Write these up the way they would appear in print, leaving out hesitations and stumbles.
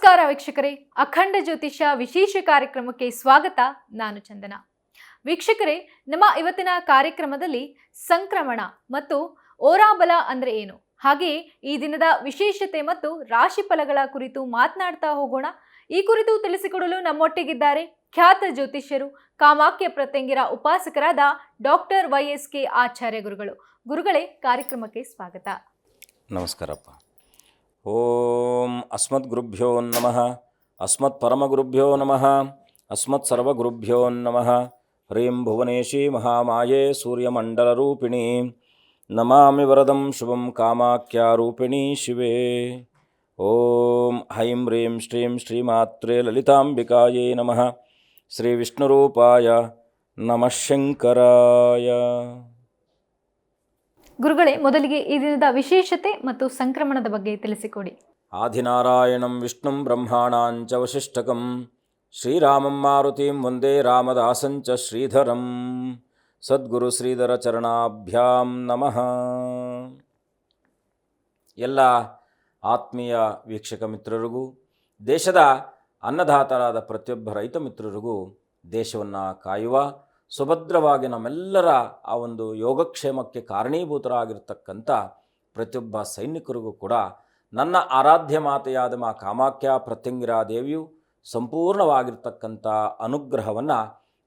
ನಮಸ್ಕಾರ ವೀಕ್ಷಕರೇ, ಅಖಂಡ ಜ್ಯೋತಿಷ್ಯ ವಿಶೇಷ ಕಾರ್ಯಕ್ರಮಕ್ಕೆ ಸ್ವಾಗತ. ನಾನು ಚಂದನ. ವೀಕ್ಷಕರೇ, ನಮ್ಮ ಇವತ್ತಿನ ಕಾರ್ಯಕ್ರಮದಲ್ಲಿ ಸಂಕ್ರಮಣ ಮತ್ತು ಓರಾಬಲ ಅಂದ್ರೆ ಏನು, ಹಾಗೆಯೇ ಈ ದಿನದ ವಿಶೇಷತೆ ಮತ್ತು ರಾಶಿ ಫಲಗಳ ಕುರಿತು ಮಾತನಾಡ್ತಾ ಹೋಗೋಣ. ಈ ಕುರಿತು ತಿಳಿಸಿಕೊಡಲು ನಮ್ಮೊಟ್ಟಿಗಿದ್ದಾರೆ ಖ್ಯಾತ ಜ್ಯೋತಿಷ್ಯರು, ಕಾಮಾಖ್ಯ ಪ್ರತ್ಯಂಗಿರ ಉಪಾಸಕರಾದ ಡಾಕ್ಟರ್ YSK ಆಚಾರ್ಯ ಗುರುಗಳು. ಗುರುಗಳೇ, ಕಾರ್ಯಕ್ರಮಕ್ಕೆ ಸ್ವಾಗತ. ನಮಸ್ಕಾರಪ್ಪ. ಓಂ ಅಸ್ಮದ್ ಗುರುಭ್ಯೋ ನಮಃ, ಅಸ್ಮತ್ ಪರಮಗುರುಭ್ಯೋ ನಮಃ, ಅಸ್ಮತ್ ಸರ್ವಗುರುಭ್ಯೋ ನಮಃ. ಹ್ರೀಂ ಭುವನೇಶಿ ಮಹಾಮಾಯೇ ಸೂರ್ಯಮಂಡಲರೂಪಿಣಿ ನಮಾಮಿ ವರದಂ ಶುಭಂ ಕಾಮಾಖ್ಯಾರೂಪಿಣಿ ಶಿವೇ. ಓಂ ಹೈಂ ಹ್ರೀಂ ಶ್ರೀಂ ಶ್ರೀಮಾತ್ರೇ ಲಲಿತಾಂಬಿಕಾಯೇ ನಮಃ. ಶ್ರೀ ವಿಷ್ಣುರೂಪಾಯ ನಮಃ ಶಂಕರಾಯ. ಗುರುಗಳೇ, ಮೊದಲಿಗೆ ಈ ದಿನದ ವಿಶೇಷತೆ ಮತ್ತು ಸಂಕ್ರಮಣದ ಬಗ್ಗೆ ತಿಳಿಸಿಕೊಡಿ. ಆದಿನಾರಾಯಣಂ ವಿಷ್ಣುಂ ಬ್ರಹ್ಮಾಣಾಂಚ ವಸಿಷ್ಠಕಂ ಶ್ರೀರಾಮಂ ಮಾರುತಿಂ ವಂದೇ ರಾಮದಾಸಂಚ ಶ್ರೀಧರಂ. ಸದ್ಗುರು ಶ್ರೀಧರ ಚರಣಾಭ್ಯಾಂ ನಮಃ. ಎಲ್ಲ ಆತ್ಮೀಯ ವೀಕ್ಷಕ ಮಿತ್ರರಿಗೂ, ದೇಶದ ಅನ್ನದಾತರಾದ ಪ್ರತಿಯೊಬ್ಬ ರೈತ ಮಿತ್ರರಿಗೂ, ದೇಶವನ್ನು ಕಾಯುವ ಸುಭದ್ರವಾಗಿ ನಮ್ಮೆಲ್ಲರ ಆ ಒಂದು ಯೋಗಕ್ಷೇಮಕ್ಕೆ ಕಾರಣೀಭೂತರಾಗಿರ್ತಕ್ಕಂಥ ಪ್ರತಿಯೊಬ್ಬ ಸೈನಿಕರಿಗೂ ಕೂಡ ನನ್ನ ಆರಾಧ್ಯ ಮಾತೆಯಾದ ಮಾ ಕಾಮಾಖ್ಯ ಪ್ರತ್ಯಂಗಿರಾ ದೇವಿಯು ಸಂಪೂರ್ಣವಾಗಿರ್ತಕ್ಕಂಥ ಅನುಗ್ರಹವನ್ನು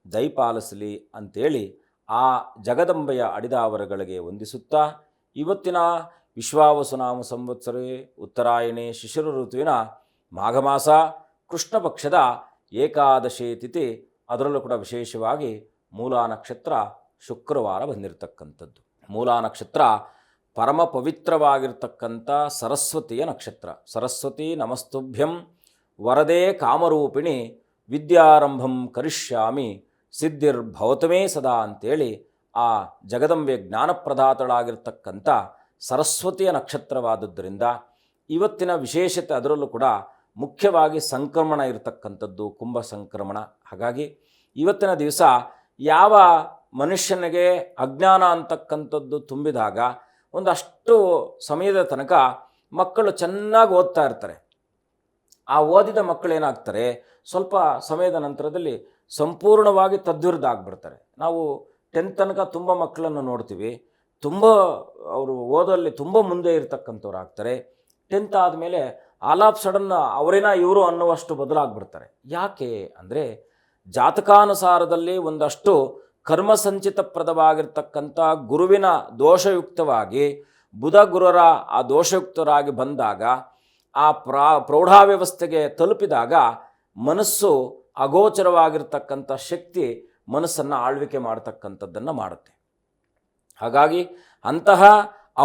ದಯಪಾಲಿಸಲಿ ಅಂಥೇಳಿ ಆ ಜಗದಂಬೆಯ ಅಡಿದಾವರಗಳಿಗೆ ವಂದಿಸುತ್ತಾ, ಇವತ್ತಿನ ವಿಶ್ವಾವಸುನಾಮ ಸಂವತ್ಸರೇ ಉತ್ತರಾಯಣೆ ಶಿಶಿರ ಋತುವಿನ ಮಾಘಮಾಸ ಕೃಷ್ಣ ಪಕ್ಷದ ಏಕಾದಶಿ ತಿಥಿ, ಅದರಲ್ಲೂ ಕೂಡ ವಿಶೇಷವಾಗಿ ಮೂಲಾ ನಕ್ಷತ್ರ ಶುಕ್ರವಾರ ಬಂದಿರತಕ್ಕಂಥದ್ದು. ಮೂಲಾ ನಕ್ಷತ್ರ ಪರಮ ಪವಿತ್ರವಾಗಿರ್ತಕ್ಕಂಥ ಸರಸ್ವತಿಯ ನಕ್ಷತ್ರ. ಸರಸ್ವತಿ ನಮಸ್ತುಭ್ಯಂ ವರದೇ ಕಾಮರೂಪಿಣಿ ವಿದ್ಯಾರಂಭಂ ಕರಿಷ್ಯಾಮಿ ಸಿದ್ಧಿರ್ಭವತಮೇ ಸದಾ ಅಂತೇಳಿ ಆ ಜಗದಂಬೆ ಜ್ಞಾನಪ್ರದಾತಳಾಗಿರ್ತಕ್ಕಂಥ ಸರಸ್ವತಿಯ ನಕ್ಷತ್ರವಾದದ್ದರಿಂದ ಇವತ್ತಿನ ವಿಶೇಷತೆ, ಅದರಲ್ಲೂ ಕೂಡ ಮುಖ್ಯವಾಗಿ ಸಂಕ್ರಮಣ ಇರತಕ್ಕಂಥದ್ದು, ಕುಂಭ ಸಂಕ್ರಮಣ. ಹಾಗಾಗಿ ಇವತ್ತಿನ ದಿವಸ ಯಾವ ಮನುಷ್ಯನಿಗೆ ಅಜ್ಞಾನ ಅಂತಕ್ಕಂಥದ್ದು ತುಂಬಿದಾಗ ಒಂದಷ್ಟು ಸಮಯದ ತನಕ ಮಕ್ಕಳು ಚೆನ್ನಾಗಿ ಓದ್ತಾ ಇರ್ತಾರೆ. ಆ ಓದಿದ ಮಕ್ಕಳು ಏನಾಗ್ತಾರೆ, ಸ್ವಲ್ಪ ಸಮಯದ ನಂತರದಲ್ಲಿ ಸಂಪೂರ್ಣವಾಗಿ ತದ್ವಿರುದ್ಧಾಗ್ಬಿಡ್ತಾರೆ. ನಾವು 10th ತನಕ ತುಂಬ ಮಕ್ಕಳನ್ನು ನೋಡ್ತೀವಿ, ತುಂಬ ಅವರು ಓದೋಲ್ಲಿ ತುಂಬ ಮುಂದೆ ಇರ್ತಕ್ಕಂಥವ್ರು ಆಗ್ತಾರೆ. 10th ಆದಮೇಲೆ ಆಲ್ ಆಫ್ ಸಡನ್ ಅವರೇನಾ ಇವರು ಅನ್ನುವಷ್ಟು ಬದಲಾಗ್ಬಿಡ್ತಾರೆ. ಯಾಕೆ ಅಂದರೆ, ಜಾತಕಾನುಸಾರದಲ್ಲಿ ಒಂದಷ್ಟು ಕರ್ಮಸಂಚಿತಪ್ರದವಾಗಿರ್ತಕ್ಕಂಥ ಗುರುವಿನ ದೋಷಯುಕ್ತವಾಗಿ ಬುಧ ಗುರುರ ಆ ದೋಷಯುಕ್ತರಾಗಿ ಬಂದಾಗ, ಆ ಪ್ರೌಢಾವ್ಯವಸ್ಥೆಗೆ ತಲುಪಿದಾಗ ಮನಸ್ಸು ಅಗೋಚರವಾಗಿರ್ತಕ್ಕಂಥ ಶಕ್ತಿ ಮನಸ್ಸನ್ನು ಆಳ್ವಿಕೆ ಮಾಡ್ತಕ್ಕಂಥದ್ದನ್ನು ಮಾಡುತ್ತೆ. ಹಾಗಾಗಿ ಅಂತಹ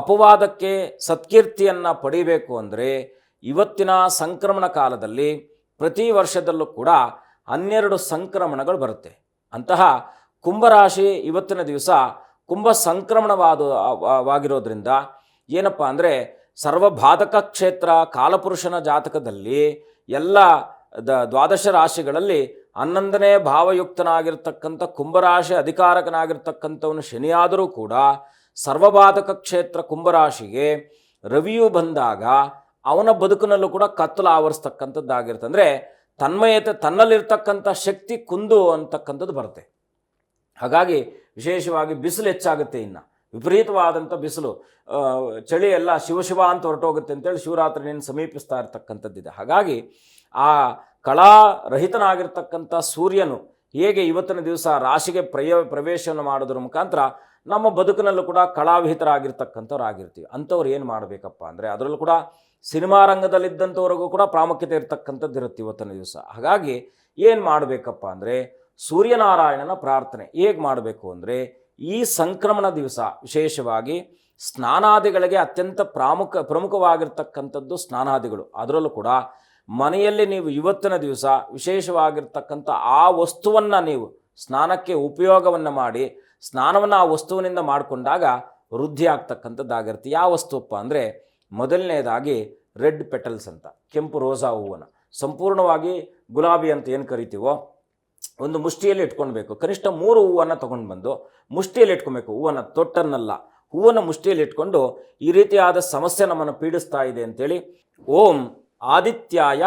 ಅಪವಾದಕ್ಕೆ ಸತ್ಕೀರ್ತಿಯನ್ನು ಪಡಿಬೇಕು ಅಂದರೆ ಇವತ್ತಿನ ಸಂಕ್ರಮಣ ಕಾಲದಲ್ಲಿ ಪ್ರತಿ ವರ್ಷದಲ್ಲೂ ಕೂಡ 12 ಸಂಕ್ರಮಣಗಳು ಬರುತ್ತೆ. ಅಂತಹ ಕುಂಭರಾಶಿ ಇವತ್ತಿನ ದಿವಸ ಕುಂಭ ಸಂಕ್ರಮಣವಾಗಿರೋದ್ರಿಂದ ಏನಪ್ಪ ಅಂದರೆ, ಸರ್ವಬಾಧಕ ಕ್ಷೇತ್ರ ಕಾಲಪುರುಷನ ಜಾತಕದಲ್ಲಿ ಎಲ್ಲ ದ್ವಾದಶ ರಾಶಿಗಳಲ್ಲಿ 11ನೇ ಭಾವಯುಕ್ತನಾಗಿರ್ತಕ್ಕಂಥ ಕುಂಭರಾಶಿ ಅಧಿಕಾರಕನಾಗಿರ್ತಕ್ಕಂಥವನು ಶನಿಯಾದರೂ ಕೂಡ ಸರ್ವಬಾಧಕ ಕ್ಷೇತ್ರ ಕುಂಭರಾಶಿಗೆ ರವಿಯು ಬಂದಾಗ ಅವನ ಬದುಕಿನಲ್ಲೂ ಕೂಡ ಕತ್ತಲು ಆವರಿಸ್ತಕ್ಕಂಥದ್ದಾಗಿರುತ್ತೆ. ಅಂದರೆ ತನ್ಮಯತೆ, ತನ್ನಲ್ಲಿರ್ತಕ್ಕಂಥ ಶಕ್ತಿ ಕುಂದು ಅಂತಕ್ಕಂಥದ್ದು ಬರುತ್ತೆ. ಹಾಗಾಗಿ ವಿಶೇಷವಾಗಿ ಬಿಸಿಲು ಹೆಚ್ಚಾಗುತ್ತೆ. ಇನ್ನು ವಿಪರೀತವಾದಂಥ ಬಿಸಿಲು, ಚಳಿ ಎಲ್ಲ ಶಿವ ಅಂತ ಹೊರಟೋಗುತ್ತೆ ಅಂತೇಳಿ ಶಿವರಾತ್ರಿಯನ್ನು ಸಮೀಪಿಸ್ತಾ ಇರ್ತಕ್ಕಂಥದ್ದಿದೆ. ಹಾಗಾಗಿ ಆ ಕಳಾರಹಿತನಾಗಿರ್ತಕ್ಕಂಥ ಸೂರ್ಯನು ಹೇಗೆ ಇವತ್ತಿನ ದಿವಸ ರಾಶಿಗೆ ಪ್ರವೇಶವನ್ನು ಮಾಡೋದ್ರ ಮುಖಾಂತರ ನಮ್ಮ ಬದುಕಿನಲ್ಲೂ ಕೂಡ ಕಳಾವಿಹಿತರಾಗಿರ್ತಕ್ಕಂಥವ್ರು ಆಗಿರ್ತೀವಿ. ಅಂಥವ್ರು ಏನು ಮಾಡಬೇಕಪ್ಪ ಅಂದರೆ, ಅದರಲ್ಲೂ ಕೂಡ ಸಿನಿಮಾ ರಂಗದಲ್ಲಿದ್ದಂಥವ್ರಿಗೂ ಕೂಡ ಪ್ರಾಮುಖ್ಯತೆ ಇರತಕ್ಕಂಥದ್ದು ಇರುತ್ತೆ ಇವತ್ತಿನ ದಿವಸ. ಹಾಗಾಗಿ ಏನು ಮಾಡಬೇಕಪ್ಪ ಅಂದರೆ, ಸೂರ್ಯನಾರಾಯಣನ ಪ್ರಾರ್ಥನೆ ಹೇಗೆ ಮಾಡಬೇಕು ಅಂದರೆ, ಈ ಸಂಕ್ರಮಣ ದಿವಸ ವಿಶೇಷವಾಗಿ ಸ್ನಾನಾದಿಗಳಿಗೆ ಅತ್ಯಂತ ಪ್ರಮುಖವಾಗಿರ್ತಕ್ಕಂಥದ್ದು ಸ್ನಾನಾದಿಗಳು. ಅದರಲ್ಲೂ ಕೂಡ ಮನೆಯಲ್ಲಿ ನೀವು ಇವತ್ತಿನ ದಿವಸ ವಿಶೇಷವಾಗಿರ್ತಕ್ಕಂಥ ಆ ವಸ್ತುವನ್ನು ನೀವು ಸ್ನಾನಕ್ಕೆ ಉಪಯೋಗವನ್ನು ಮಾಡಿ, ಸ್ನಾನವನ್ನು ಆ ವಸ್ತುವಿನಿಂದ ಮಾಡಿಕೊಂಡಾಗ ವೃದ್ಧಿ ಆಗ್ತಕ್ಕಂಥದ್ದಾಗಿರುತ್ತೆ. ಯಾವ ವಸ್ತುವಪ್ಪ ಅಂದರೆ, ಮೊದಲನೇದಾಗಿ ರೆಡ್ ಪೆಟಲ್ಸ್ ಅಂತ, ಕೆಂಪು ರೋಸಾ ಹೂವನ್ನು ಸಂಪೂರ್ಣವಾಗಿ ಗುಲಾಬಿ ಅಂತ ಏನು ಕರಿತೀವೋ ಒಂದು ಮುಷ್ಟಿಯಲ್ಲಿ ಇಟ್ಕೊಳ್ಬೇಕು. ಕನಿಷ್ಠ 3 ಹೂವನ್ನು ತೊಗೊಂಡು ಬಂದು ಮುಷ್ಟಿಯಲ್ಲಿ ಇಟ್ಕೊಬೇಕು. ಹೂವನ್ನು ತೊಟ್ಟನ್ನಲ್ಲ, ಹೂವನ್ನು ಮುಷ್ಟಿಯಲ್ಲಿ ಇಟ್ಕೊಂಡು ಈ ರೀತಿಯಾದ ಸಮಸ್ಯೆ ನಮ್ಮನ್ನು ಪೀಡಿಸ್ತಾ ಇದೆ ಅಂತೇಳಿ ಓಂ ಆದಿತ್ಯಾಯ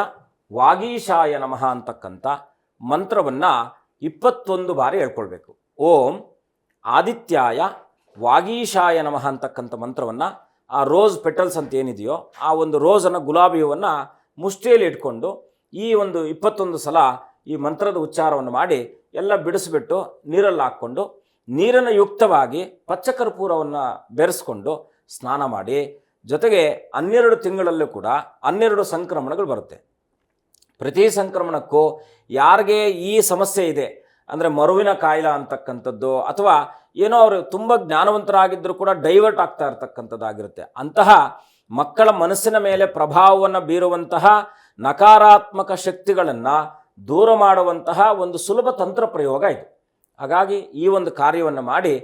ವಾಗೀಶಾಯ ನಮಃ ಅಂತಕ್ಕಂಥ ಮಂತ್ರವನ್ನು 21 ಬಾರಿ ಹೇಳ್ಕೊಳ್ಬೇಕು. ಓಂ ಆದಿತ್ಯಾಯ ವಾಗೀಶಾಯ ನಮಃ ಅಂತಕ್ಕಂಥ ಮಂತ್ರವನ್ನು, ಆ ರೋಸ್ ಪೆಟಲ್ಸ್ ಅಂತ ಏನಿದೆಯೋ ಆ ಒಂದು ರೋಸನ್ನು, ಗುಲಾಬಿ ಹೂವನ್ನು ಮುಷ್ಟಿಯಲ್ಲಿ ಇಟ್ಕೊಂಡು ಈ ಒಂದು 21 ಸಲ ಈ ಮಂತ್ರದ ಉಚ್ಚಾರವನ್ನು ಮಾಡಿ ಎಲ್ಲ ಬಿಡಿಸ್ಬಿಟ್ಟು ನೀರಲ್ಲಿ ಹಾಕ್ಕೊಂಡು ನೀರನ್ನು ಯುಕ್ತವಾಗಿ ಪಚ್ಚಕರ್ಪೂರವನ್ನು ಬೆರೆಸ್ಕೊಂಡು ಸ್ನಾನ ಮಾಡಿ, ಜೊತೆಗೆ 12 ತಿಂಗಳಲ್ಲೂ ಕೂಡ 12 ಸಂಕ್ರಮಣಗಳು ಬರುತ್ತೆ. ಪ್ರತಿ ಸಂಕ್ರಮಣಕ್ಕೂ ಯಾರಿಗೆ ಈ ಸಮಸ್ಯೆ ಇದೆ ಅಂದರೆ ಮರುವಿನ ಕಾಯಿಲೆ ಅಂತಕ್ಕಂಥದ್ದು, ಅಥವಾ ಏನೋ ಅವರು ತುಂಬ ಜ್ಞಾನವಂತರಾಗಿದ್ದರೂ ಕೂಡ ಡೈವರ್ಟ್ ಆಗ್ತಾ ಇರ್ತಕ್ಕಂಥದ್ದಾಗಿರುತ್ತೆ, ಅಂತಹ ಮಕ್ಕಳ ಮನಸ್ಸಿನ ಮೇಲೆ ಪ್ರಭಾವವನ್ನು ಬೀರುವಂತಹ ನಕಾರಾತ್ಮಕ ಶಕ್ತಿಗಳನ್ನು ದೂರ ಮಾಡುವಂತಹ ಒಂದು ಸುಲಭ ತಂತ್ರ ಪ್ರಯೋಗ ಇದು. ಹಾಗಾಗಿ ಈ ಒಂದು ಕಾರ್ಯವನ್ನು ಮಾಡಿ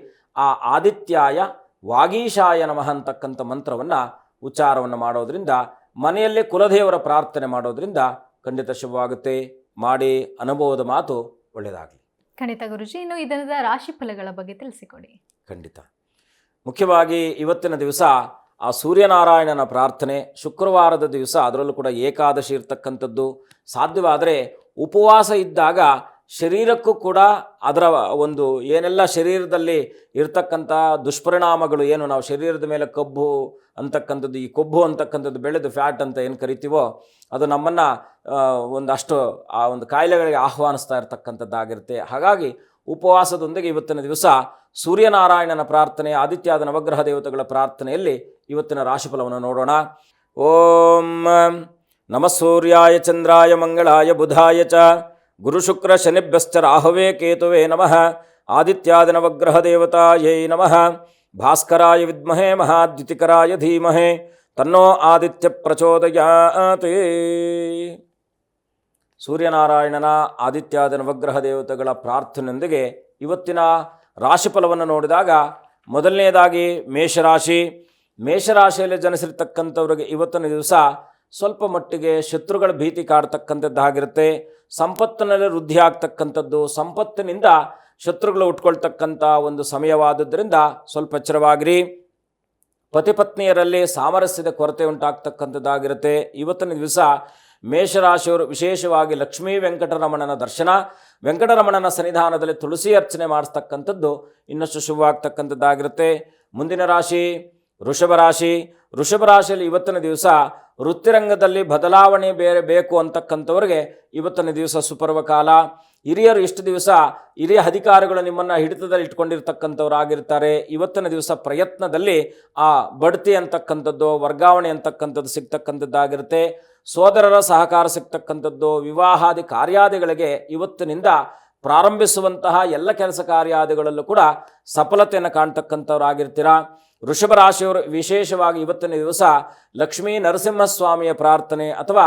ಆ ಆದಿತ್ಯಾಯ ವಾಗೀಶಾಯ ನಮಃ ಅಂತಕ್ಕಂಥ ಮಂತ್ರವನ್ನು ಉಚ್ಚಾರವನ್ನು ಮಾಡೋದ್ರಿಂದ, ಮನೆಯಲ್ಲೇ ಕುಲದೇವರ ಪ್ರಾರ್ಥನೆ ಮಾಡೋದ್ರಿಂದ ಖಂಡಿತ ಶುಭವಾಗುತ್ತೆ. ಮಾಡಿ ಅನುಭವದ ಮಾತು ಒಳ್ಳೆಯದಾಗಲಿ. ಖಂಡಿತ ಗುರುಜಿ. ಇನ್ನು ಈ ದಿನದ ರಾಶಿ ಫಲಗಳ ಬಗ್ಗೆ ತಿಳಿಸಿಕೊಡಿ. ಖಂಡಿತ. ಮುಖ್ಯವಾಗಿ ಇವತ್ತಿನ ದಿವಸ ಆ ಸೂರ್ಯನಾರಾಯಣನ ಪ್ರಾರ್ಥನೆ, ಶುಕ್ರವಾರದ ದಿವಸ ಅದರಲ್ಲೂ ಕೂಡ ಏಕಾದಶಿ ಇರ್ತಕ್ಕಂಥದ್ದು, ಸಾಧ್ಯವಾದರೆ ಉಪವಾಸ ಇದ್ದಾಗ ಶರೀರಕ್ಕೂ ಕೂಡ ಅದರ ಒಂದು ಏನೆಲ್ಲ ಶರೀರದಲ್ಲಿ ಇರ್ತಕ್ಕಂಥ ದುಷ್ಪರಿಣಾಮಗಳು, ಏನು ನಾವು ಶರೀರದ ಮೇಲೆ ಕೊಬ್ಬು ಅಂತಕ್ಕಂಥದ್ದು, ಈ ಕೊಬ್ಬು ಅಂತಕ್ಕಂಥದ್ದು ಬೆಳೆದು ಫ್ಯಾಟ್ ಅಂತ ಏನು ಕರಿತೀವೋ ಅದು ನಮ್ಮನ್ನು ಒಂದಷ್ಟು ಆ ಒಂದು ಕಾಯಿಲೆಗಳಿಗೆ ಆಹ್ವಾನಿಸ್ತಾ ಇರ್ತಕ್ಕಂಥದ್ದಾಗಿರುತ್ತೆ. ಹಾಗಾಗಿ ಉಪವಾಸದೊಂದಿಗೆ ಇವತ್ತಿನ ದಿವಸ ಸೂರ್ಯನಾರಾಯಣನ ಪ್ರಾರ್ಥನೆ, ಆದಿತ್ಯಾದ ನವಗ್ರಹ ದೇವತೆಗಳ ಪ್ರಾರ್ಥನೆಯಲ್ಲಿ ಇವತ್ತಿನ ರಾಶಿಫಲವನ್ನು ನೋಡೋಣ. ಓಂ ನಮಃ ಸೂರ್ಯಾಯ ಚಂದ್ರಾಯ ಮಂಗಳಾಯ ಬುಧಾಯ ಚ ಗುರುಶುಕ್ರ ಶನಿಭ್ಯಶ್ಚ ರಾಹವೇ ಕೇತುವೇ ನಮಃ. ಆದಿತ್ಯಾದ ನವಗ್ರಹ ದೇವತಾಯೈ ನಮಃ. ಭಾಸ್ಕರಾಯ ವಿದ್ಮಹೇ ಮಹಾದ್ಯುತಿಕರಾಯ ಧೀಮಹೇ ತನ್ನೋ ಆದಿತ್ಯ ಪ್ರಚೋದಯಾತ್. ಸೂರ್ಯನಾರಾಯಣನ ಆದಿತ್ಯಾದ ನವಗ್ರಹ ದೇವತೆಗಳ ಪ್ರಾರ್ಥನೆಯೊಂದಿಗೆ ಇವತ್ತಿನ ರಾಶಿಫಲವನ್ನು ನೋಡಿದಾಗ, ಮೊದಲನೆಯದಾಗಿ ಮೇಷರಾಶಿಯಲ್ಲಿ ಜನಿಸಿರ್ತಕ್ಕಂಥವ್ರಿಗೆ ಇವತ್ತಿನ ದಿವಸ ಸ್ವಲ್ಪ ಮಟ್ಟಿಗೆ ಶತ್ರುಗಳ ಭೀತಿ ಕಾಡ್ತಕ್ಕಂಥದ್ದಾಗಿರುತ್ತೆ. ಸಂಪತ್ತಿನಲ್ಲಿ ವೃದ್ಧಿ ಆಗ್ತಕ್ಕಂಥದ್ದು, ಸಂಪತ್ತಿನಿಂದ ಶತ್ರುಗಳು ಉಟ್ಕೊಳ್ತಕ್ಕಂಥ ಒಂದು ಸಮಯವಾದದ್ದರಿಂದ ಸ್ವಲ್ಪ ಎಚ್ಚರವಾಗಿರಿ. ಪತಿಪತ್ನಿಯರಲ್ಲಿ ಸಾಮರಸ್ಯದ ಕೊರತೆ ಉಂಟಾಗ್ತಕ್ಕಂಥದ್ದಾಗಿರುತ್ತೆ. ಇವತ್ತಿನ ದಿವಸ ಮೇಷರಾಶಿಯವರು ವಿಶೇಷವಾಗಿ ಲಕ್ಷ್ಮೀ ವೆಂಕಟರಮಣನ ದರ್ಶನ, ವೆಂಕಟರಮಣನ ಸನ್ನಿಧಾನದಲ್ಲಿ ತುಳಸಿ ಅರ್ಚನೆ ಮಾಡಿಸ್ತಕ್ಕಂಥದ್ದು ಇನ್ನಷ್ಟು ಶುಭವಾಗ್ತಕ್ಕಂಥದ್ದಾಗಿರುತ್ತೆ. ಮುಂದಿನ ರಾಶಿ ವೃಷಭರಾಶಿಯಲ್ಲಿ ಇವತ್ತಿನ ದಿವಸ ವೃತ್ತಿರಂಗದಲ್ಲಿ ಬದಲಾವಣೆ ಬೇಕು ಅಂತಕ್ಕಂಥವ್ರಿಗೆ ಇವತ್ತಿನ ದಿವಸ ಸುಪರ್ವ ಕಾಲ. ಹಿರಿಯರು ಇಷ್ಟು ದಿವಸ ಹಿರಿಯ ಅಧಿಕಾರಿಗಳು ನಿಮ್ಮನ್ನು ಹಿಡಿತದಲ್ಲಿ ಇಟ್ಕೊಂಡಿರ್ತಕ್ಕಂಥವ್ರಾಗಿರ್ತಾರೆ. ಇವತ್ತಿನ ದಿವಸ ಪ್ರಯತ್ನದಲ್ಲಿ ಆ ಬಡ್ತಿ ಅಂತಕ್ಕಂಥದ್ದು, ವರ್ಗಾವಣೆ ಅಂತಕ್ಕಂಥದ್ದು ಸಿಗ್ತಕ್ಕಂಥದ್ದಾಗಿರುತ್ತೆ. ಸೋದರರ ಸಹಕಾರ ಸಿಗ್ತಕ್ಕಂಥದ್ದು, ವಿವಾಹಾದಿ ಕಾರ್ಯಾದಿಗಳಿಗೆ ಇವತ್ತಿನಿಂದ ಪ್ರಾರಂಭಿಸುವಂತಹ ಎಲ್ಲ ಕೆಲಸ ಕಾರ್ಯಾದಿಗಳಲ್ಲೂ ಕೂಡ ಸಫಲತೆಯನ್ನು ಕಾಣ್ತಕ್ಕಂಥವ್ರಾಗಿರ್ತೀರ. ವೃಷಭ ರಾಶಿಯವರು ವಿಶೇಷವಾಗಿ ಇವತ್ತಿನ ದಿವಸ ಲಕ್ಷ್ಮೀ ನರಸಿಂಹಸ್ವಾಮಿಯ ಪ್ರಾರ್ಥನೆ ಅಥವಾ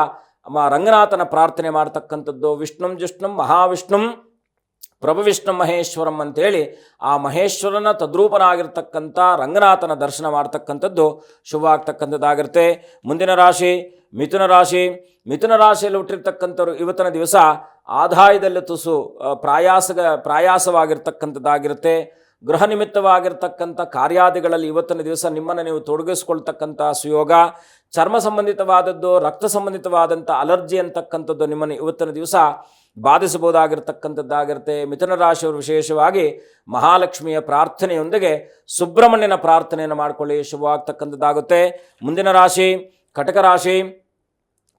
ರಂಗನಾಥನ ಪ್ರಾರ್ಥನೆ ಮಾಡ್ತಕ್ಕಂಥದ್ದು, ವಿಷ್ಣುಂ ಜಿಷ್ಣುಂ ಮಹಾವಿಷ್ಣುಂ ಪ್ರಭುವಿಷ್ಣು ಮಹೇಶ್ವರಂ ಅಂತೇಳಿ ಆ ಮಹೇಶ್ವರನ ತದ್ರೂಪನಾಗಿರ್ತಕ್ಕಂಥ ರಂಗನಾಥನ ದರ್ಶನ ಮಾಡ್ತಕ್ಕಂಥದ್ದು ಶುಭ ಆಗ್ತಕ್ಕಂಥದ್ದಾಗಿರುತ್ತೆ. ಮುಂದಿನ ರಾಶಿ ಮಿಥುನ ರಾಶಿಯಲ್ಲಿ ಹುಟ್ಟಿರ್ತಕ್ಕಂಥವ್ರು ಇವತ್ತಿನ ದಿವಸ ಆದಾಯದಲ್ಲಿ ತುಸು ಪ್ರಯಾಸವಾಗಿರ್ತಕ್ಕಂಥದ್ದಾಗಿರುತ್ತೆ. ಗೃಹ ನಿಮಿತ್ತವಾಗಿರ್ತಕ್ಕಂಥ ಕಾರ್ಯಾದಿಗಳಲ್ಲಿ ಇವತ್ತಿನ ದಿವಸ ನಿಮ್ಮನ್ನು ನೀವು ತೊಡಗಿಸ್ಕೊಳ್ತಕ್ಕಂಥ ಸುಯೋಗ. ಚರ್ಮ ಸಂಬಂಧಿತವಾದದ್ದು, ರಕ್ತ ಸಂಬಂಧಿತವಾದಂಥ ಅಲರ್ಜಿ ಅಂತಕ್ಕಂಥದ್ದು ನಿಮ್ಮನ್ನು ಇವತ್ತಿನ ದಿವಸ ಬಾಧಿಸಬಹುದಾಗಿರ್ತಕ್ಕಂಥದ್ದಾಗಿರುತ್ತೆ. ಮಿಥುನ ರಾಶಿಯವರು ವಿಶೇಷವಾಗಿ ಮಹಾಲಕ್ಷ್ಮಿಯ ಪ್ರಾರ್ಥನೆಯೊಂದಿಗೆ ಸುಬ್ರಹ್ಮಣ್ಯನ ಪ್ರಾರ್ಥನೆಯನ್ನು ಮಾಡಿಕೊಳ್ಳಿ, ಶುಭವಾಗ್ತಕ್ಕಂಥದ್ದಾಗುತ್ತೆ. ಮುಂದಿನ ರಾಶಿ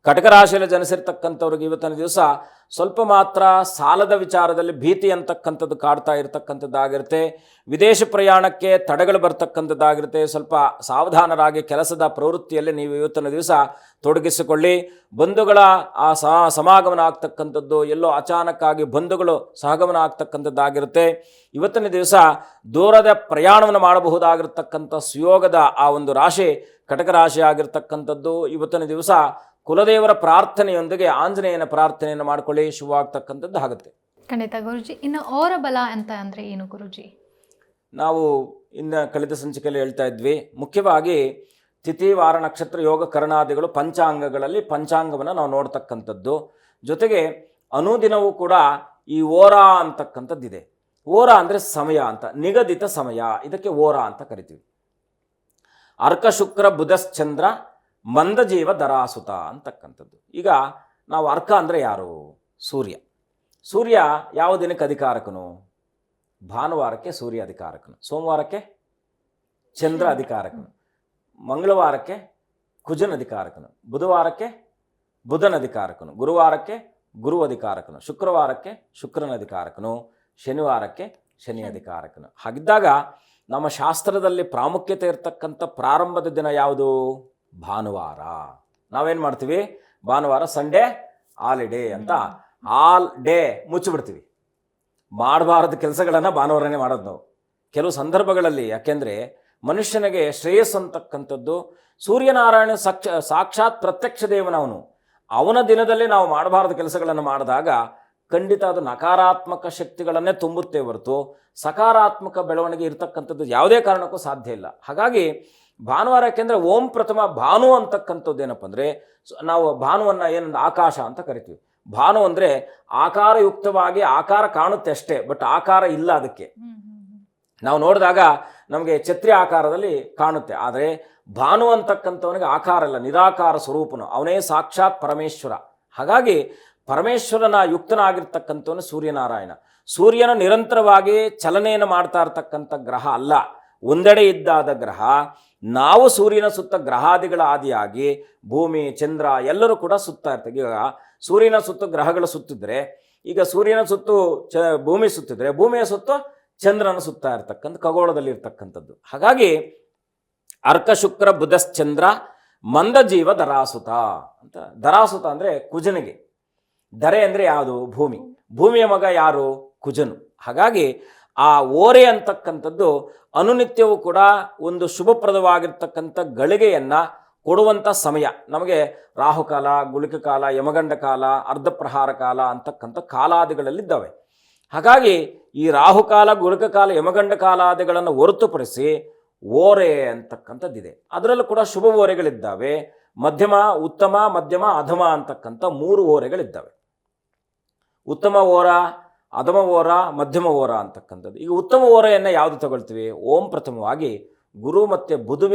ಕಟಕ ರಾಶಿಯಲ್ಲಿ ಜನಿಸಿರ್ತಕ್ಕಂಥವ್ರಿಗೆ ಇವತ್ತಿನ ದಿವಸ ಸ್ವಲ್ಪ ಮಾತ್ರ ಸಾಲದ ವಿಚಾರದಲ್ಲಿ ಭೀತಿ ಅಂತಕ್ಕಂಥದ್ದು ಕಾಡ್ತಾ ಇರತಕ್ಕಂಥದ್ದಾಗಿರುತ್ತೆ. ವಿದೇಶ ಪ್ರಯಾಣಕ್ಕೆ ತಡೆಗಳು ಬರ್ತಕ್ಕಂಥದ್ದಾಗಿರುತ್ತೆ. ಸ್ವಲ್ಪ ಸಾವಧಾನರಾಗಿ ಕೆಲಸದ ಪ್ರವೃತ್ತಿಯಲ್ಲಿ ನೀವು ಇವತ್ತಿನ ದಿವಸ ತೊಡಗಿಸಿಕೊಳ್ಳಿ. ಬಂಧುಗಳ ಆ ಸಮಾಗಮನ ಆಗ್ತಕ್ಕಂಥದ್ದು, ಎಲ್ಲೋ ಅಚಾನಕ್ಕಾಗಿ ಬಂಧುಗಳು ಸಹಗಮನ ಆಗ್ತಕ್ಕಂಥದ್ದಾಗಿರುತ್ತೆ. ಇವತ್ತಿನ ದಿವಸ ದೂರದ ಪ್ರಯಾಣವನ್ನು ಮಾಡಬಹುದಾಗಿರ್ತಕ್ಕಂಥ ಸುಯೋಗದ ಆ ಒಂದು ರಾಶಿ ಕಟಕ ರಾಶಿ ಆಗಿರ್ತಕ್ಕಂಥದ್ದು. ಇವತ್ತಿನ ದಿವಸ ಕುಲದೇವರ ಪ್ರಾರ್ಥನೆಯೊಂದಿಗೆ ಆಂಜನೇಯನ ಪ್ರಾರ್ಥನೆಯನ್ನು ಮಾಡಿಕೊಳ್ಳಿ, ಶುಭವಾಗ್ತಕ್ಕಂಥದ್ದು ಆಗುತ್ತೆ. ಖಂಡಿತ ಗುರುಜಿ. ಇನ್ನು ಓರಬಲ ಅಂತ ಅಂದರೆ ಏನು ಗುರುಜಿ? ನಾವು ಇನ್ನು ಕಳೆದ ಸಂಚಿಕೆಯಲ್ಲಿ ಹೇಳ್ತಾ ಇದ್ವಿ, ಮುಖ್ಯವಾಗಿ ತಿಥಿ ವಾರ ನಕ್ಷತ್ರ ಯೋಗ ಕರ್ಣಾದಿಗಳು ಪಂಚಾಂಗಗಳಲ್ಲಿ ಪಂಚಾಂಗವನ್ನು ನಾವು ನೋಡ್ತಕ್ಕಂಥದ್ದು. ಜೊತೆಗೆ ಅನುದಿನವೂ ಕೂಡ ಈ ಓರ ಅಂತಕ್ಕಂಥದ್ದಿದೆ. ಓರ ಅಂದರೆ ಸಮಯ ಅಂತ, ನಿಗದಿತ ಸಮಯ, ಇದಕ್ಕೆ ಓರ ಅಂತ ಕರಿತೀವಿ. ಅರ್ಕ ಶುಕ್ರ ಬುಧಶ್ಚಂದ್ರ ಮಂದಜೀವ ದರಾಸುತ ಅಂತಕ್ಕಂಥದ್ದು. ಈಗ ನಾವು ಅರ್ಕ ಅಂದರೆ ಯಾರು? ಸೂರ್ಯ. ಸೂರ್ಯ ಯಾವ ದಿನಕ್ಕೆ ಅಧಿಕಾರಕನು? ಭಾನುವಾರಕ್ಕೆ ಸೂರ್ಯ ಅಧಿಕಾರಕನು, ಸೋಮವಾರಕ್ಕೆ ಚಂದ್ರ ಅಧಿಕಾರಕನು, ಮಂಗಳವಾರಕ್ಕೆ ಕುಜನ ಅಧಿಕಾರಕನು, ಬುಧವಾರಕ್ಕೆ ಬುಧನ ಅಧಿಕಾರಕನು, ಗುರುವಾರಕ್ಕೆ ಗುರು ಅಧಿಕಾರಕನು, ಶುಕ್ರವಾರಕ್ಕೆ ಶುಕ್ರನ ಅಧಿಕಾರಕನು, ಶನಿವಾರಕ್ಕೆ ಶನಿ ಅಧಿಕಾರಕನು. ಹಾಗಿದ್ದಾಗ ನಮ್ಮ ಶಾಸ್ತ್ರದಲ್ಲಿ ಪ್ರಾಮುಖ್ಯತೆ ಇರತಕ್ಕಂಥ ಪ್ರಾರಂಭದ ದಿನ ಯಾವುದು? ಭಾನುವಾರ. ನಾವೇನು ಮಾಡ್ತೀವಿ? ಭಾನುವಾರ ಸಂಡೇ ಹಾಲಿಡೇ ಅಂತ ಆಲ್ ಡೇ ಮುಚ್ಚಿಬಿಡ್ತೀವಿ. ಮಾಡಬಾರದು ಕೆಲಸಗಳನ್ನು ಭಾನುವಾರನೇ ಮಾಡೋದು ನಾವು ಕೆಲವು ಸಂದರ್ಭಗಳಲ್ಲಿ. ಯಾಕೆಂದರೆ ಮನುಷ್ಯನಿಗೆ ಶ್ರೇಯಸ್ಸು ಅಂತಕ್ಕಂಥದ್ದು ಸೂರ್ಯನಾರಾಯಣ ಸಾಕ್ಷಾತ್ ಪ್ರತ್ಯಕ್ಷ ದೇವನವನು. ಅವನ ದಿನದಲ್ಲಿ ನಾವು ಮಾಡಬಾರದು ಕೆಲಸಗಳನ್ನು ಮಾಡಿದಾಗ ಖಂಡಿತ ಅದು ನಕಾರಾತ್ಮಕ ಶಕ್ತಿಗಳನ್ನೇ ತುಂಬುತ್ತೆ ಹೊರತು ಸಕಾರಾತ್ಮಕ ಬೆಳವಣಿಗೆ ಇರತಕ್ಕಂಥದ್ದು ಯಾವುದೇ ಕಾರಣಕ್ಕೂ ಸಾಧ್ಯ ಇಲ್ಲ. ಹಾಗಾಗಿ ಭಾನುವಾರ ಯಾಕೆಂದರೆ ಓಂ ಪ್ರಥಮ ಭಾನು ಅಂತಕ್ಕಂಥದ್ದು ಏನಪ್ಪ ಅಂದರೆ, ನಾವು ಭಾನುವನ್ನು ಏನಂದ್ರೆ ಆಕಾಶ ಅಂತ ಕರಿತೀವಿ. ಭಾನು ಅಂದರೆ ಆಕಾರಯುಕ್ತವಾಗಿ ಆಕಾರ ಕಾಣುತ್ತೆ ಅಷ್ಟೇ, ಬಟ್ ಆಕಾರ ಇಲ್ಲ ಅದಕ್ಕೆ. ನಾವು ನೋಡಿದಾಗ ನಮಗೆ ಛತ್ರಿ ಆಕಾರದಲ್ಲಿ ಕಾಣುತ್ತೆ, ಆದರೆ ಭಾನು ಅಂತಕ್ಕಂಥವನಿಗೆ ಆಕಾರ ಇಲ್ಲ, ನಿರಾಕಾರ ಸ್ವರೂಪನು, ಅವನೇ ಸಾಕ್ಷಾತ್ ಪರಮೇಶ್ವರ. ಹಾಗಾಗಿ ಪರಮೇಶ್ವರನ ಯುಕ್ತನಾಗಿರ್ತಕ್ಕಂಥವನು ಸೂರ್ಯನಾರಾಯಣ. ಸೂರ್ಯನ ನಿರಂತರವಾಗಿ ಚಲನೆಯನ್ನು ಮಾಡ್ತಾ ಇರ್ತಕ್ಕಂಥ ಗ್ರಹ ಅಲ್ಲ, ಒಂದೆಡೆ ಇದ್ದಾದ ಗ್ರಹ. ನಾವು ಸೂರ್ಯನ ಸುತ್ತ ಗ್ರಹಾದಿಗಳ ಆದಿಯಾಗಿ ಭೂಮಿ ಚಂದ್ರ ಎಲ್ಲರೂ ಕೂಡ ಸುತ್ತಾ ಇರ್ತೀವಿ. ಈಗ ಸೂರ್ಯನ ಸುತ್ತ ಗ್ರಹಗಳು ಸುತ್ತಿದ್ರೆ, ಈಗ ಸೂರ್ಯನ ಸುತ್ತು ಭೂಮಿ ಸುತ್ತಿದ್ರೆ, ಭೂಮಿಯ ಸುತ್ತ ಚಂದ್ರನ ಸುತ್ತಾ ಇರ್ತಕ್ಕಂಥ ಖಗೋಳದಲ್ಲಿ ಇರ್ತಕ್ಕಂಥದ್ದು. ಹಾಗಾಗಿ ಅರ್ಕ ಶುಕ್ರ ಬುಧಶ್ಚಂದ್ರ ಮಂದಜೀವ ದರಾಸುತ ಅಂತ. ದರಾಸುತ ಅಂದರೆ ಕುಜನಿಗೆ, ದರೆ ಅಂದರೆ ಯಾವುದು? ಭೂಮಿ. ಭೂಮಿಯ ಮಗ ಯಾರು? ಕುಜನು. ಹಾಗಾಗಿ ಆ ಓರೆ ಅಂತಕ್ಕಂಥದ್ದು ಅನುನಿತ್ಯವೂ ಕೂಡ ಒಂದು ಶುಭಪ್ರದವಾಗಿರ್ತಕ್ಕಂಥ ಗಳಿಗೆಯನ್ನು ಕೊಡುವಂಥ ಸಮಯ. ನಮಗೆ ರಾಹುಕಾಲ, ಗುಳಿಕ ಕಾಲ, ಯಮಗಂಡ ಕಾಲ, ಅರ್ಧಪ್ರಹಾರ ಕಾಲ ಅಂತಕ್ಕಂಥ ಕಾಲಾದಿಗಳಲ್ಲಿದ್ದಾವೆ. ಹಾಗಾಗಿ ಈ ರಾಹುಕಾಲ, ಗುಳಿಕ ಕಾಲ, ಯಮಗಂಡ ಕಾಲಾದಿಗಳನ್ನು ಹೊರತುಪಡಿಸಿ ಓರೆ ಅಂತಕ್ಕಂಥದ್ದಿದೆ. ಅದರಲ್ಲೂ ಕೂಡ ಶುಭ ಓರೆಗಳಿದ್ದಾವೆ. ಮಧ್ಯಮ, ಉತ್ತಮ, ಮಧ್ಯಮ, ಅಧಮ ಅಂತಕ್ಕಂಥ 3 ಓರೆಗಳಿದ್ದಾವೆ. ಉತ್ತಮ ಓರ, ಅಧಮ ಓರ, ಮಧ್ಯಮ ಓರ ಅಂತಕ್ಕಂಥದ್ದು. ಈಗ ಉತ್ತಮ ಓರೆಯನ್ನು ಯಾವುದು ತಗೊಳ್ತೀವಿ? ಓಂ ಪ್ರಥಮವಾಗಿ ಗುರು ಮತ್ತು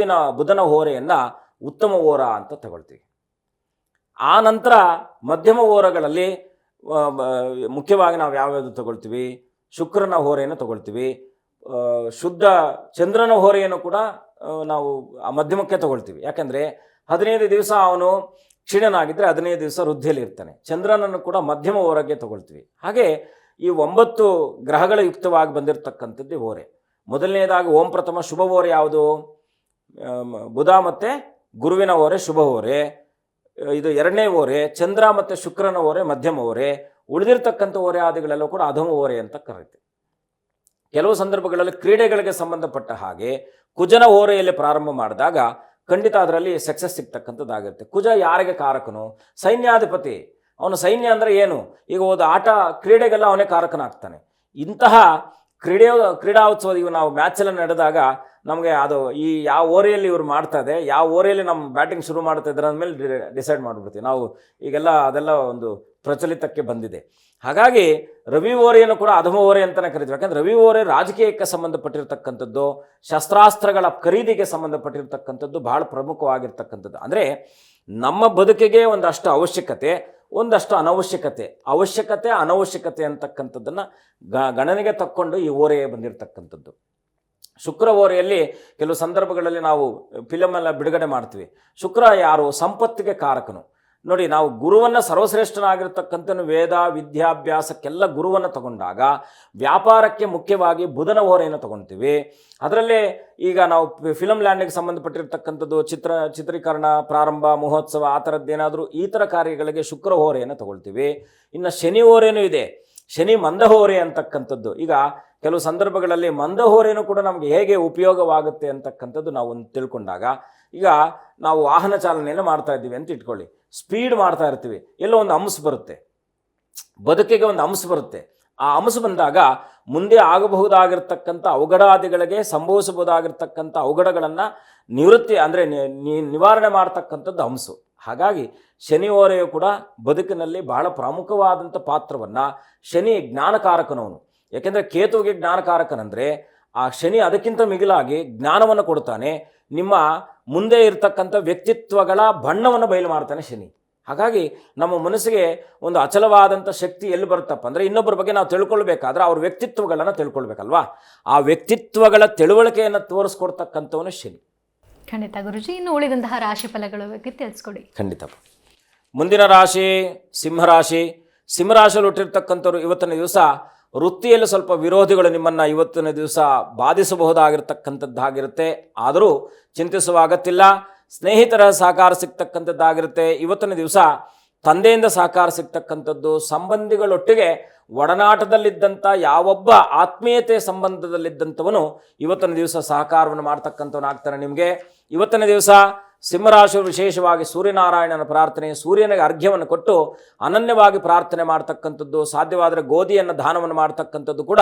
ಬುಧನ ಓರೆಯನ್ನು ಉತ್ತಮ ಓರ ಅಂತ ತಗೊಳ್ತೀವಿ. ಆ ನಂತರ ಮಧ್ಯಮ ಓರಗಳಲ್ಲಿ ಮುಖ್ಯವಾಗಿ ನಾವು ಯಾವ್ಯಾವುದು ತಗೊಳ್ತೀವಿ? ಶುಕ್ರನ ಹೋರೆಯನ್ನು ತಗೊಳ್ತೀವಿ. ಶುದ್ಧ ಚಂದ್ರನ ಹೋರೆಯನ್ನು ಕೂಡ ನಾವು ಆ ಮಧ್ಯಮಕ್ಕೆ ತಗೊಳ್ತೀವಿ. ಯಾಕೆಂದರೆ 15 ದಿವಸ ಅವನು ಕ್ಷೀಣನಾಗಿದ್ದರೆ 15 ದಿವಸ ವೃದ್ಧಿಯಲ್ಲಿ ಇರ್ತಾನೆ. ಚಂದ್ರನನ್ನು ಕೂಡ ಮಧ್ಯಮ ಓರೆಗೆ ತಗೊಳ್ತೀವಿ. ಹಾಗೆ ಈ 9 ಗ್ರಹಗಳ ಯುಕ್ತವಾಗಿ ಬಂದಿರತಕ್ಕಂಥದ್ದು ಓರೆ. ಮೊದಲನೇದಾಗಿ ಓಂ ಪ್ರಥಮ ಶುಭ ಓರೆ ಯಾವುದು? ಬುಧ ಮತ್ತು ಗುರುವಿನ ಓರೆ ಶುಭ ಓರೆ. ಇದು 2ನೇ ಓರೆ ಚಂದ್ರ ಮತ್ತು ಶುಕ್ರನ ಓರೆ ಮಧ್ಯಮ ಓರೆ. ಉಳಿದಿರ್ತಕ್ಕಂಥ ಓರೆ ಆದಿಗಳೆಲ್ಲ ಕೂಡ ಅಧಮ ಓರೆ ಅಂತ ಕರೀತೀವಿ. ಕೆಲವು ಸಂದರ್ಭಗಳಲ್ಲಿ ಕ್ರೀಡೆಗಳಿಗೆ ಸಂಬಂಧಪಟ್ಟ ಹಾಗೆ ಕುಜನ ಓರೆಯಲ್ಲಿ ಪ್ರಾರಂಭ ಮಾಡಿದಾಗ ಖಂಡಿತ ಅದರಲ್ಲಿ ಸಕ್ಸಸ್ ಸಿಗ್ತಕ್ಕಂಥದ್ದಾಗುತ್ತೆ. ಕುಜ ಯಾರಿಗೆ ಕಾರಕನು? ಸೈನ್ಯಾಧಿಪತಿ. ಅವನು ಸೈನ್ಯ ಅಂದರೆ ಏನು? ಈಗ ಹೋದ ಆಟ ಕ್ರೀಡೆಗೆಲ್ಲ ಅವನೇ ಕಾರಕನಾಗ್ತಾನೆ. ಇಂತಹ ಕ್ರೀಡಾ ಉತ್ಸವ ಇವು ನಾವು ಮ್ಯಾಚೆಲ್ಲ ನಡೆದಾಗ ನಮಗೆ ಅದು ಈ ಯಾವ ಓರೆಯಲ್ಲಿ ಇವರು ಮಾಡ್ತಾ ಇದೆ, ಯಾವ ಓರೆಯಲ್ಲಿ ನಮ್ಮ ಬ್ಯಾಟಿಂಗ್ ಶುರು ಮಾಡ್ತಾ ಇದ್ದಾರೆ ಅಂದಮೇಲೆ ಡಿಸೈಡ್ ಮಾಡಿಬಿಡ್ತೀವಿ ನಾವು. ಈಗೆಲ್ಲ ಅದೆಲ್ಲ ಒಂದು ಪ್ರಚಲಿತಕ್ಕೆ ಬಂದಿದೆ. ಹಾಗಾಗಿ ರವಿ ಓರೆಯನ್ನು ಕೂಡ ಅಧಮ ಓರೆ ಅಂತಲೇ ಕರಿತೀವಿ. ಯಾಕಂದರೆ ರವಿ ಓರೆ ರಾಜಕೀಯಕ್ಕೆ ಸಂಬಂಧಪಟ್ಟಿರ್ತಕ್ಕಂಥದ್ದು, ಶಸ್ತ್ರಾಸ್ತ್ರಗಳ ಖರೀದಿಗೆ ಸಂಬಂಧಪಟ್ಟಿರ್ತಕ್ಕಂಥದ್ದು ಬಹಳ ಪ್ರಮುಖವಾಗಿರ್ತಕ್ಕಂಥದ್ದು. ಅಂದರೆ ನಮ್ಮ ಬದುಕಿಗೆ ಒಂದಷ್ಟು ಅವಶ್ಯಕತೆ, ಒಂದಷ್ಟು ಅವಶ್ಯಕತೆ ಅನವಶ್ಯಕತೆ ಅಂತಕ್ಕಂಥದ್ದನ್ನು ಗಣನೆಗೆ ತಕ್ಕೊಂಡು ಈ ಓರೆ ಬಂದಿರತಕ್ಕಂಥದ್ದು. ಶುಕ್ರ ಓರೆಯಲ್ಲಿ ಕೆಲವು ಸಂದರ್ಭಗಳಲ್ಲಿ ನಾವು ಫಿಲಮೆಲ್ಲ ಬಿಡುಗಡೆ ಮಾಡ್ತೀವಿ. ಶುಕ್ರ ಯಾರು? ಸಂಪತ್ತಿಗೆ ಕಾರಕನು. ನೋಡಿ, ನಾವು ಗುರುವನ್ನು ಸರ್ವಶ್ರೇಷ್ಠನಾಗಿರ್ತಕ್ಕಂಥ ವೇದ ವಿದ್ಯಾಭ್ಯಾಸಕ್ಕೆಲ್ಲ ಗುರುವನ್ನು ತಗೊಂಡಾಗ ವ್ಯಾಪಾರಕ್ಕೆ ಮುಖ್ಯವಾಗಿ ಬುಧನ ಓರೆಯನ್ನು ತಗೊಳ್ತೀವಿ. ಅದರಲ್ಲೇ ಈಗ ನಾವು ಫಿಲಮ್ ಲ್ಯಾಂಡಿಗೆ ಸಂಬಂಧಪಟ್ಟಿರ್ತಕ್ಕಂಥದ್ದು ಚಿತ್ರೀಕರಣ, ಪ್ರಾರಂಭ, ಮಹೋತ್ಸವ, ಆ ಥರದ್ದೇನಾದರೂ ಈ ಥರ ಕಾರ್ಯಗಳಿಗೆ ಶುಕ್ರ ಓರೆಯನ್ನು ತಗೊಳ್ತೀವಿ. ಇನ್ನು ಶನಿ ಓರೆನೂ ಇದೆ. ಶನಿ ಮಂದಹೋರೆ ಅಂತಕ್ಕಂಥದ್ದು. ಈಗ ಕೆಲವು ಸಂದರ್ಭಗಳಲ್ಲಿ ಮಂದಹೋರೆನೂ ಕೂಡ ನಮಗೆ ಹೇಗೆ ಉಪಯೋಗವಾಗುತ್ತೆ ಅಂತಕ್ಕಂಥದ್ದು ನಾವು ಒಂದು ತಿಳ್ಕೊಂಡಾಗ, ಈಗ ನಾವು ವಾಹನ ಚಾಲನೆಯನ್ನು ಮಾಡ್ತಾ ಇದ್ದೀವಿ ಅಂತ ಇಟ್ಕೊಳ್ಳಿ, ಸ್ಪೀಡ್ ಮಾಡ್ತಾ ಇರ್ತೀವಿ, ಎಲ್ಲೋ ಒಂದು ಅಂಶ ಬರುತ್ತೆ, ಬದುಕಿಗೆ ಒಂದು ಅಂಶ ಬರುತ್ತೆ. ಆ ಅಂಶ ಬಂದಾಗ ಮುಂದೆ ಆಗಬಹುದಾಗಿರ್ತಕ್ಕಂಥ ಅವಘಡಾದಿಗಳಿಗೆ ಸಂಭವಿಸಬಹುದಾಗಿರ್ತಕ್ಕಂಥ ಅವಘಡಗಳನ್ನು ನಿವೃತ್ತಿ ಅಂದರೆ ನಿವಾರಣೆ ಮಾಡ್ತಕ್ಕಂಥದ್ದು ಅಂಶ. ಹಾಗಾಗಿ ಶನಿ ಓರೆಯು ಕೂಡ ಬದುಕಿನಲ್ಲಿ ಬಹಳ ಪ್ರಮುಖವಾದಂಥ ಪಾತ್ರವನ್ನು, ಶನಿ ಜ್ಞಾನಕಾರಕನವನು. ಯಾಕೆಂದರೆ ಕೇತುವಿಗೆ ಜ್ಞಾನಕಾರಕನಂದರೆ ಆ ಶನಿ ಅದಕ್ಕಿಂತ ಮಿಗಿಲಾಗಿ ಜ್ಞಾನವನ್ನು ಕೊಡ್ತಾನೆ. ನಿಮ್ಮ ಮುಂದೆ ಇರತಕ್ಕಂಥ ವ್ಯಕ್ತಿತ್ವಗಳ ಬಣ್ಣವನ್ನು ಬಯಲು ಮಾಡ್ತಾನೆ ಶನಿ. ಹಾಗಾಗಿ ನಮ್ಮ ಮನಸ್ಸಿಗೆ ಒಂದು ಅಚಲವಾದಂಥ ಶಕ್ತಿ ಎಲ್ಲಿ ಬರುತ್ತಪ್ಪ ಅಂದರೆ ಇನ್ನೊಬ್ಬರ ಬಗ್ಗೆ ನಾವು ತಿಳ್ಕೊಳ್ಬೇಕಾದ್ರೆ ಅವ್ರ ವ್ಯಕ್ತಿತ್ವಗಳನ್ನು ತಿಳ್ಕೊಳ್ಬೇಕಲ್ವಾ. ಆ ವ್ಯಕ್ತಿತ್ವಗಳ ತಿಳುವಳಿಕೆಯನ್ನು ತೋರಿಸ್ಕೊಡ್ತಕ್ಕಂಥವನು ಶನಿ. ಖಂಡಿತ ಗುರುಜಿ. ಇನ್ನು ಉಳಿದಂತಹ ರಾಶಿ ಫಲಗಳ ಬಗ್ಗೆ ತಿಳಿಸ್ಕೊಡಿ. ಖಂಡಿತ. ಮುಂದಿನ ರಾಶಿ ಸಿಂಹರಾಶಿ. ಸಿಂಹರಾಶಿಯಲ್ಲಿ ಹುಟ್ಟಿರ್ತಕ್ಕಂಥವ್ರು ಇವತ್ತಿನ ದಿವಸ ವೃತ್ತಿಯಲ್ಲಿ ಸ್ವಲ್ಪ ವಿರೋಧಿಗಳು ನಿಮ್ಮನ್ನು ಇವತ್ತಿನ ದಿವಸ ಬಾಧಿಸಬಹುದಾಗಿರ್ತಕ್ಕಂಥದ್ದಾಗಿರುತ್ತೆ. ಆದರೂ ಚಿಂತಿಸುವ ಅಗತ್ಯವಿಲ್ಲ. ಸ್ನೇಹಿತರ ಸಹಕಾರ ಸಿಗ್ತಕ್ಕಂಥದ್ದಾಗಿರುತ್ತೆ. ಇವತ್ತಿನ ದಿವಸ ತಂದೆಯಿಂದ ಸಹಕಾರ ಸಿಗ್ತಕ್ಕಂಥದ್ದು, ಸಂಬಂಧಿಗಳೊಟ್ಟಿಗೆ ಒಡನಾಟದಲ್ಲಿದ್ದಂಥ ಯಾವೊಬ್ಬ ಆತ್ಮೀಯತೆ ಸಂಬಂಧದಲ್ಲಿದ್ದಂಥವನು ಇವತ್ತಿನ ದಿವಸ ಸಹಕಾರವನ್ನು ಮಾಡ್ತಕ್ಕಂಥವನಾಗ್ತಾನೆ ನಿಮಗೆ. ಇವತ್ತಿನ ದಿವಸ ಸಿಂಹರಾಶಿಯವರು ವಿಶೇಷವಾಗಿ ಸೂರ್ಯನಾರಾಯಣನ ಪ್ರಾರ್ಥನೆ, ಸೂರ್ಯನಿಗೆ ಅರ್ಘ್ಯವನ್ನು ಕೊಟ್ಟು ಅನನ್ಯವಾಗಿ ಪ್ರಾರ್ಥನೆ ಮಾಡ್ತಕ್ಕಂಥದ್ದು, ಸಾಧ್ಯವಾದರೆ ಗೋಧಿಯನ್ನು ದಾನವನ್ನು ಮಾಡ್ತಕ್ಕಂಥದ್ದು ಕೂಡ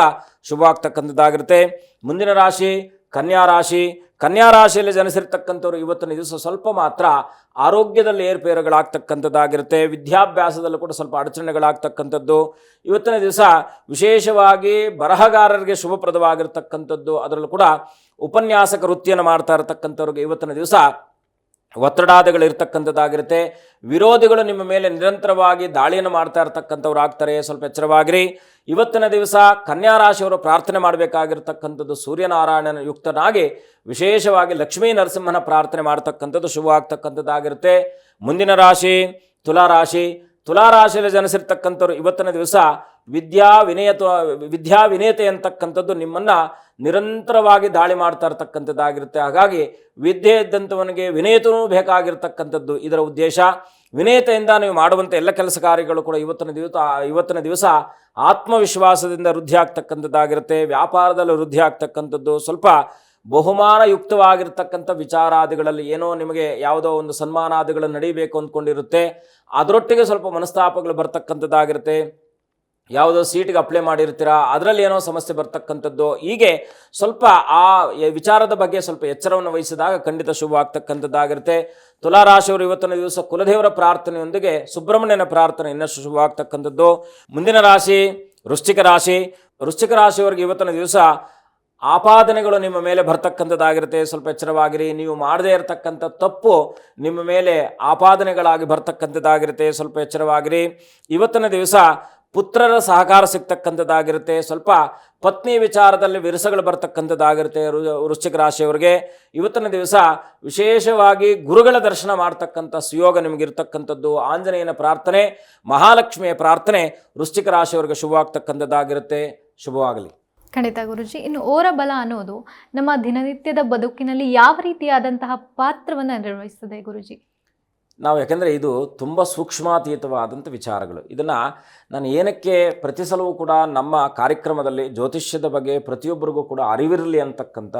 ಶುಭವಾಗ್ತಕ್ಕಂಥದ್ದಾಗಿರುತ್ತೆ. ಮುಂದಿನ ರಾಶಿ ಕನ್ಯಾ ರಾಶಿ. ಕನ್ಯಾ ರಾಶಿಯಲ್ಲಿ ಜನಿಸಿರ್ತಕ್ಕಂಥವ್ರು ಇವತ್ತಿನ ದಿವಸ ಸ್ವಲ್ಪ ಮಾತ್ರ ಆರೋಗ್ಯದಲ್ಲಿ ಏರ್ಪೇರುಗಳಾಗ್ತಕ್ಕಂಥದ್ದಾಗಿರುತ್ತೆ. ವಿದ್ಯಾಭ್ಯಾಸದಲ್ಲೂ ಕೂಡ ಸ್ವಲ್ಪ ಅಡಚಣೆಗಳಾಗ್ತಕ್ಕಂಥದ್ದು. ಇವತ್ತಿನ ದಿವಸ ವಿಶೇಷವಾಗಿ ಬರಹಗಾರರಿಗೆ ಶುಭಪ್ರದವಾಗಿರ್ತಕ್ಕಂಥದ್ದು. ಅದರಲ್ಲೂ ಕೂಡ ಉಪನ್ಯಾಸಕ ವೃತ್ತಿಯನ್ನು ಮಾಡ್ತಾ ಇರತಕ್ಕಂಥವ್ರಿಗೆ ಇವತ್ತಿನ ದಿವಸ ಒತ್ತಡಾದಿಗಳಿರ್ತಕ್ಕಂಥದ್ದಾಗಿರುತ್ತೆ. ವಿರೋಧಿಗಳು ನಿಮ್ಮ ಮೇಲೆ ನಿರಂತರವಾಗಿ ದಾಳಿಯನ್ನು ಮಾಡ್ತಾ ಇರ್ತಕ್ಕಂಥವ್ರು ಆಗ್ತಾರೆ, ಸ್ವಲ್ಪ ಎಚ್ಚರವಾಗಿರಿ. ಇವತ್ತಿನ ದಿವಸ ಕನ್ಯಾ ರಾಶಿಯವರು ಪ್ರಾರ್ಥನೆ ಮಾಡಬೇಕಾಗಿರ್ತಕ್ಕಂಥದ್ದು ಸೂರ್ಯನಾರಾಯಣನ ಯುಕ್ತನಾಗಿ ವಿಶೇಷವಾಗಿ ಲಕ್ಷ್ಮೀ ನರಸಿಂಹನ ಪ್ರಾರ್ಥನೆ ಮಾಡ್ತಕ್ಕಂಥದ್ದು ಶುಭವಾಗ್ತಕ್ಕಂಥದ್ದಾಗಿರುತ್ತೆ. ಮುಂದಿನ ರಾಶಿ ತುಲಾರಾಶಿ. ತುಲಾರಾಶಿಯಲ್ಲಿ ಜನಿಸಿರ್ತಕ್ಕಂಥವ್ರು ಇವತ್ತಿನ ದಿವಸ ವಿದ್ಯಾವಿನಯತೆ ಅಂತಕ್ಕಂಥದ್ದು ನಿಮ್ಮನ್ನು ನಿರಂತರವಾಗಿ ದಾಳಿ ಮಾಡ್ತಾ ಇರ್ತಕ್ಕಂಥದ್ದಾಗಿರುತ್ತೆ. ಹಾಗಾಗಿ ವಿದ್ಯೆ ಇದ್ದಂಥವನಿಗೆ ವಿನಯತೆಯೂ ಬೇಕಾಗಿರ್ತಕ್ಕಂಥದ್ದು ಇದರ ಉದ್ದೇಶ. ವಿನಯತೆಯಿಂದ ನೀವು ಮಾಡುವಂಥ ಎಲ್ಲ ಕೆಲಸ ಕಾರ್ಯಗಳು ಕೂಡ ಇವತ್ತಿನ ದಿವಸ ಆತ್ಮವಿಶ್ವಾಸದಿಂದ ವೃದ್ಧಿ ಆಗ್ತಕ್ಕಂಥದ್ದಾಗಿರುತ್ತೆ. ವ್ಯಾಪಾರದಲ್ಲಿ ವೃದ್ಧಿ ಆಗ್ತಕ್ಕಂಥದ್ದು, ಸ್ವಲ್ಪ ಬಹುಮಾನಯುಕ್ತವಾಗಿರ್ತಕ್ಕಂಥ ವಿಚಾರಾದಿಗಳಲ್ಲಿ ಏನೋ ನಿಮಗೆ ಯಾವುದೋ ಒಂದು ಸನ್ಮಾನಾದಿಗಳು ನಡೀಬೇಕು ಅಂದ್ಕೊಂಡಿರುತ್ತೆ, ಅದರೊಟ್ಟಿಗೆ ಸ್ವಲ್ಪ ಮನಸ್ತಾಪಗಳು ಬರ್ತಕ್ಕಂಥದ್ದಾಗಿರುತ್ತೆ. ಯಾವುದೋ ಸೀಟಿಗೆ ಅಪ್ಲೈ ಮಾಡಿರ್ತೀರಾ, ಅದರಲ್ಲಿ ಏನೋ ಸಮಸ್ಯೆ ಬರ್ತಕ್ಕಂಥದ್ದು. ಹೀಗೆ ಸ್ವಲ್ಪ ಆ ವಿಚಾರದ ಬಗ್ಗೆ ಸ್ವಲ್ಪ ಎಚ್ಚರವನ್ನು ವಹಿಸಿದಾಗ ಖಂಡಿತ ಶುಭವಾಗ್ತಕ್ಕಂಥದ್ದಾಗಿರುತ್ತೆ. ತುಲಾರಾಶಿಯವರು ಇವತ್ತಿನ ದಿವಸ ಕುಲದೇವರ ಪ್ರಾರ್ಥನೆಯೊಂದಿಗೆ ಸುಬ್ರಹ್ಮಣ್ಯನ ಪ್ರಾರ್ಥನೆ ಇನ್ನಷ್ಟು ಶುಭವಾಗ್ತಕ್ಕಂಥದ್ದು. ಮುಂದಿನ ರಾಶಿ ವೃಶ್ಚಿಕ ರಾಶಿ. ವೃಶ್ಚಿಕ ರಾಶಿಯವರಿಗೆ ಇವತ್ತಿನ ದಿವಸ ಆಪಾದನೆಗಳು ನಿಮ್ಮ ಮೇಲೆ ಬರ್ತಕ್ಕಂಥದ್ದಾಗಿರುತ್ತೆ, ಸ್ವಲ್ಪ ಎಚ್ಚರವಾಗಿರಿ. ನೀವು ಮಾಡದೇ ಇರತಕ್ಕಂಥ ತಪ್ಪು ನಿಮ್ಮ ಮೇಲೆ ಆಪಾದನೆಗಳಾಗಿ ಬರ್ತಕ್ಕಂಥದ್ದಾಗಿರುತ್ತೆ, ಸ್ವಲ್ಪ ಎಚ್ಚರವಾಗಿರಿ. ಇವತ್ತಿನ ದಿವಸ ಪುತ್ರರ ಸಹಕಾರ ಸಿಗ್ತಕ್ಕಂಥದ್ದಾಗಿರುತ್ತೆ, ಸ್ವಲ್ಪ ಪತ್ನಿ ವಿಚಾರದಲ್ಲಿ ವಿರಸಗಳು ಬರ್ತಕ್ಕಂಥದ್ದಾಗಿರುತ್ತೆ ವೃಶ್ಚಿಕ ರಾಶಿಯವರಿಗೆ. ಇವತ್ತಿನ ದಿವಸ ವಿಶೇಷವಾಗಿ ಗುರುಗಳ ದರ್ಶನ ಮಾಡ್ತಕ್ಕಂಥ ಸುಯೋಗ ನಿಮಗಿರ್ತಕ್ಕಂಥದ್ದು. ಆಂಜನೇಯನ ಪ್ರಾರ್ಥನೆ, ಮಹಾಲಕ್ಷ್ಮಿಯ ಪ್ರಾರ್ಥನೆ ವೃಶ್ಚಿಕ ರಾಶಿಯವರಿಗೆ ಶುಭವಾಗ್ತಕ್ಕಂಥದ್ದಾಗಿರುತ್ತೆ. ಶುಭವಾಗಲಿ. ಖಂಡಿತ ಗುರುಜಿ. ಇನ್ನು ಓರಬಲ ಅನ್ನೋದು ನಮ್ಮ ದಿನನಿತ್ಯದ ಬದುಕಿನಲ್ಲಿ ಯಾವ ರೀತಿಯಾದಂತಹ ಪಾತ್ರವನ್ನು ನಿರ್ವಹಿಸ್ತದೆ ಗುರುಜಿ? ನಾವು ಯಾಕೆಂದರೆ ಇದು ತುಂಬ ಸೂಕ್ಷ್ಮಾತೀತವಾದಂಥ ವಿಚಾರಗಳು. ಇದನ್ನು ನಾನು ಏನಕ್ಕೆ ಪ್ರತಿ ಸಲವೂ ಕೂಡ ನಮ್ಮ ಕಾರ್ಯಕ್ರಮದಲ್ಲಿ ಜ್ಯೋತಿಷ್ಯದ ಬಗ್ಗೆ ಪ್ರತಿಯೊಬ್ಬರಿಗೂ ಕೂಡ ಅರಿವಿರಲಿ ಅಂತಕ್ಕಂಥ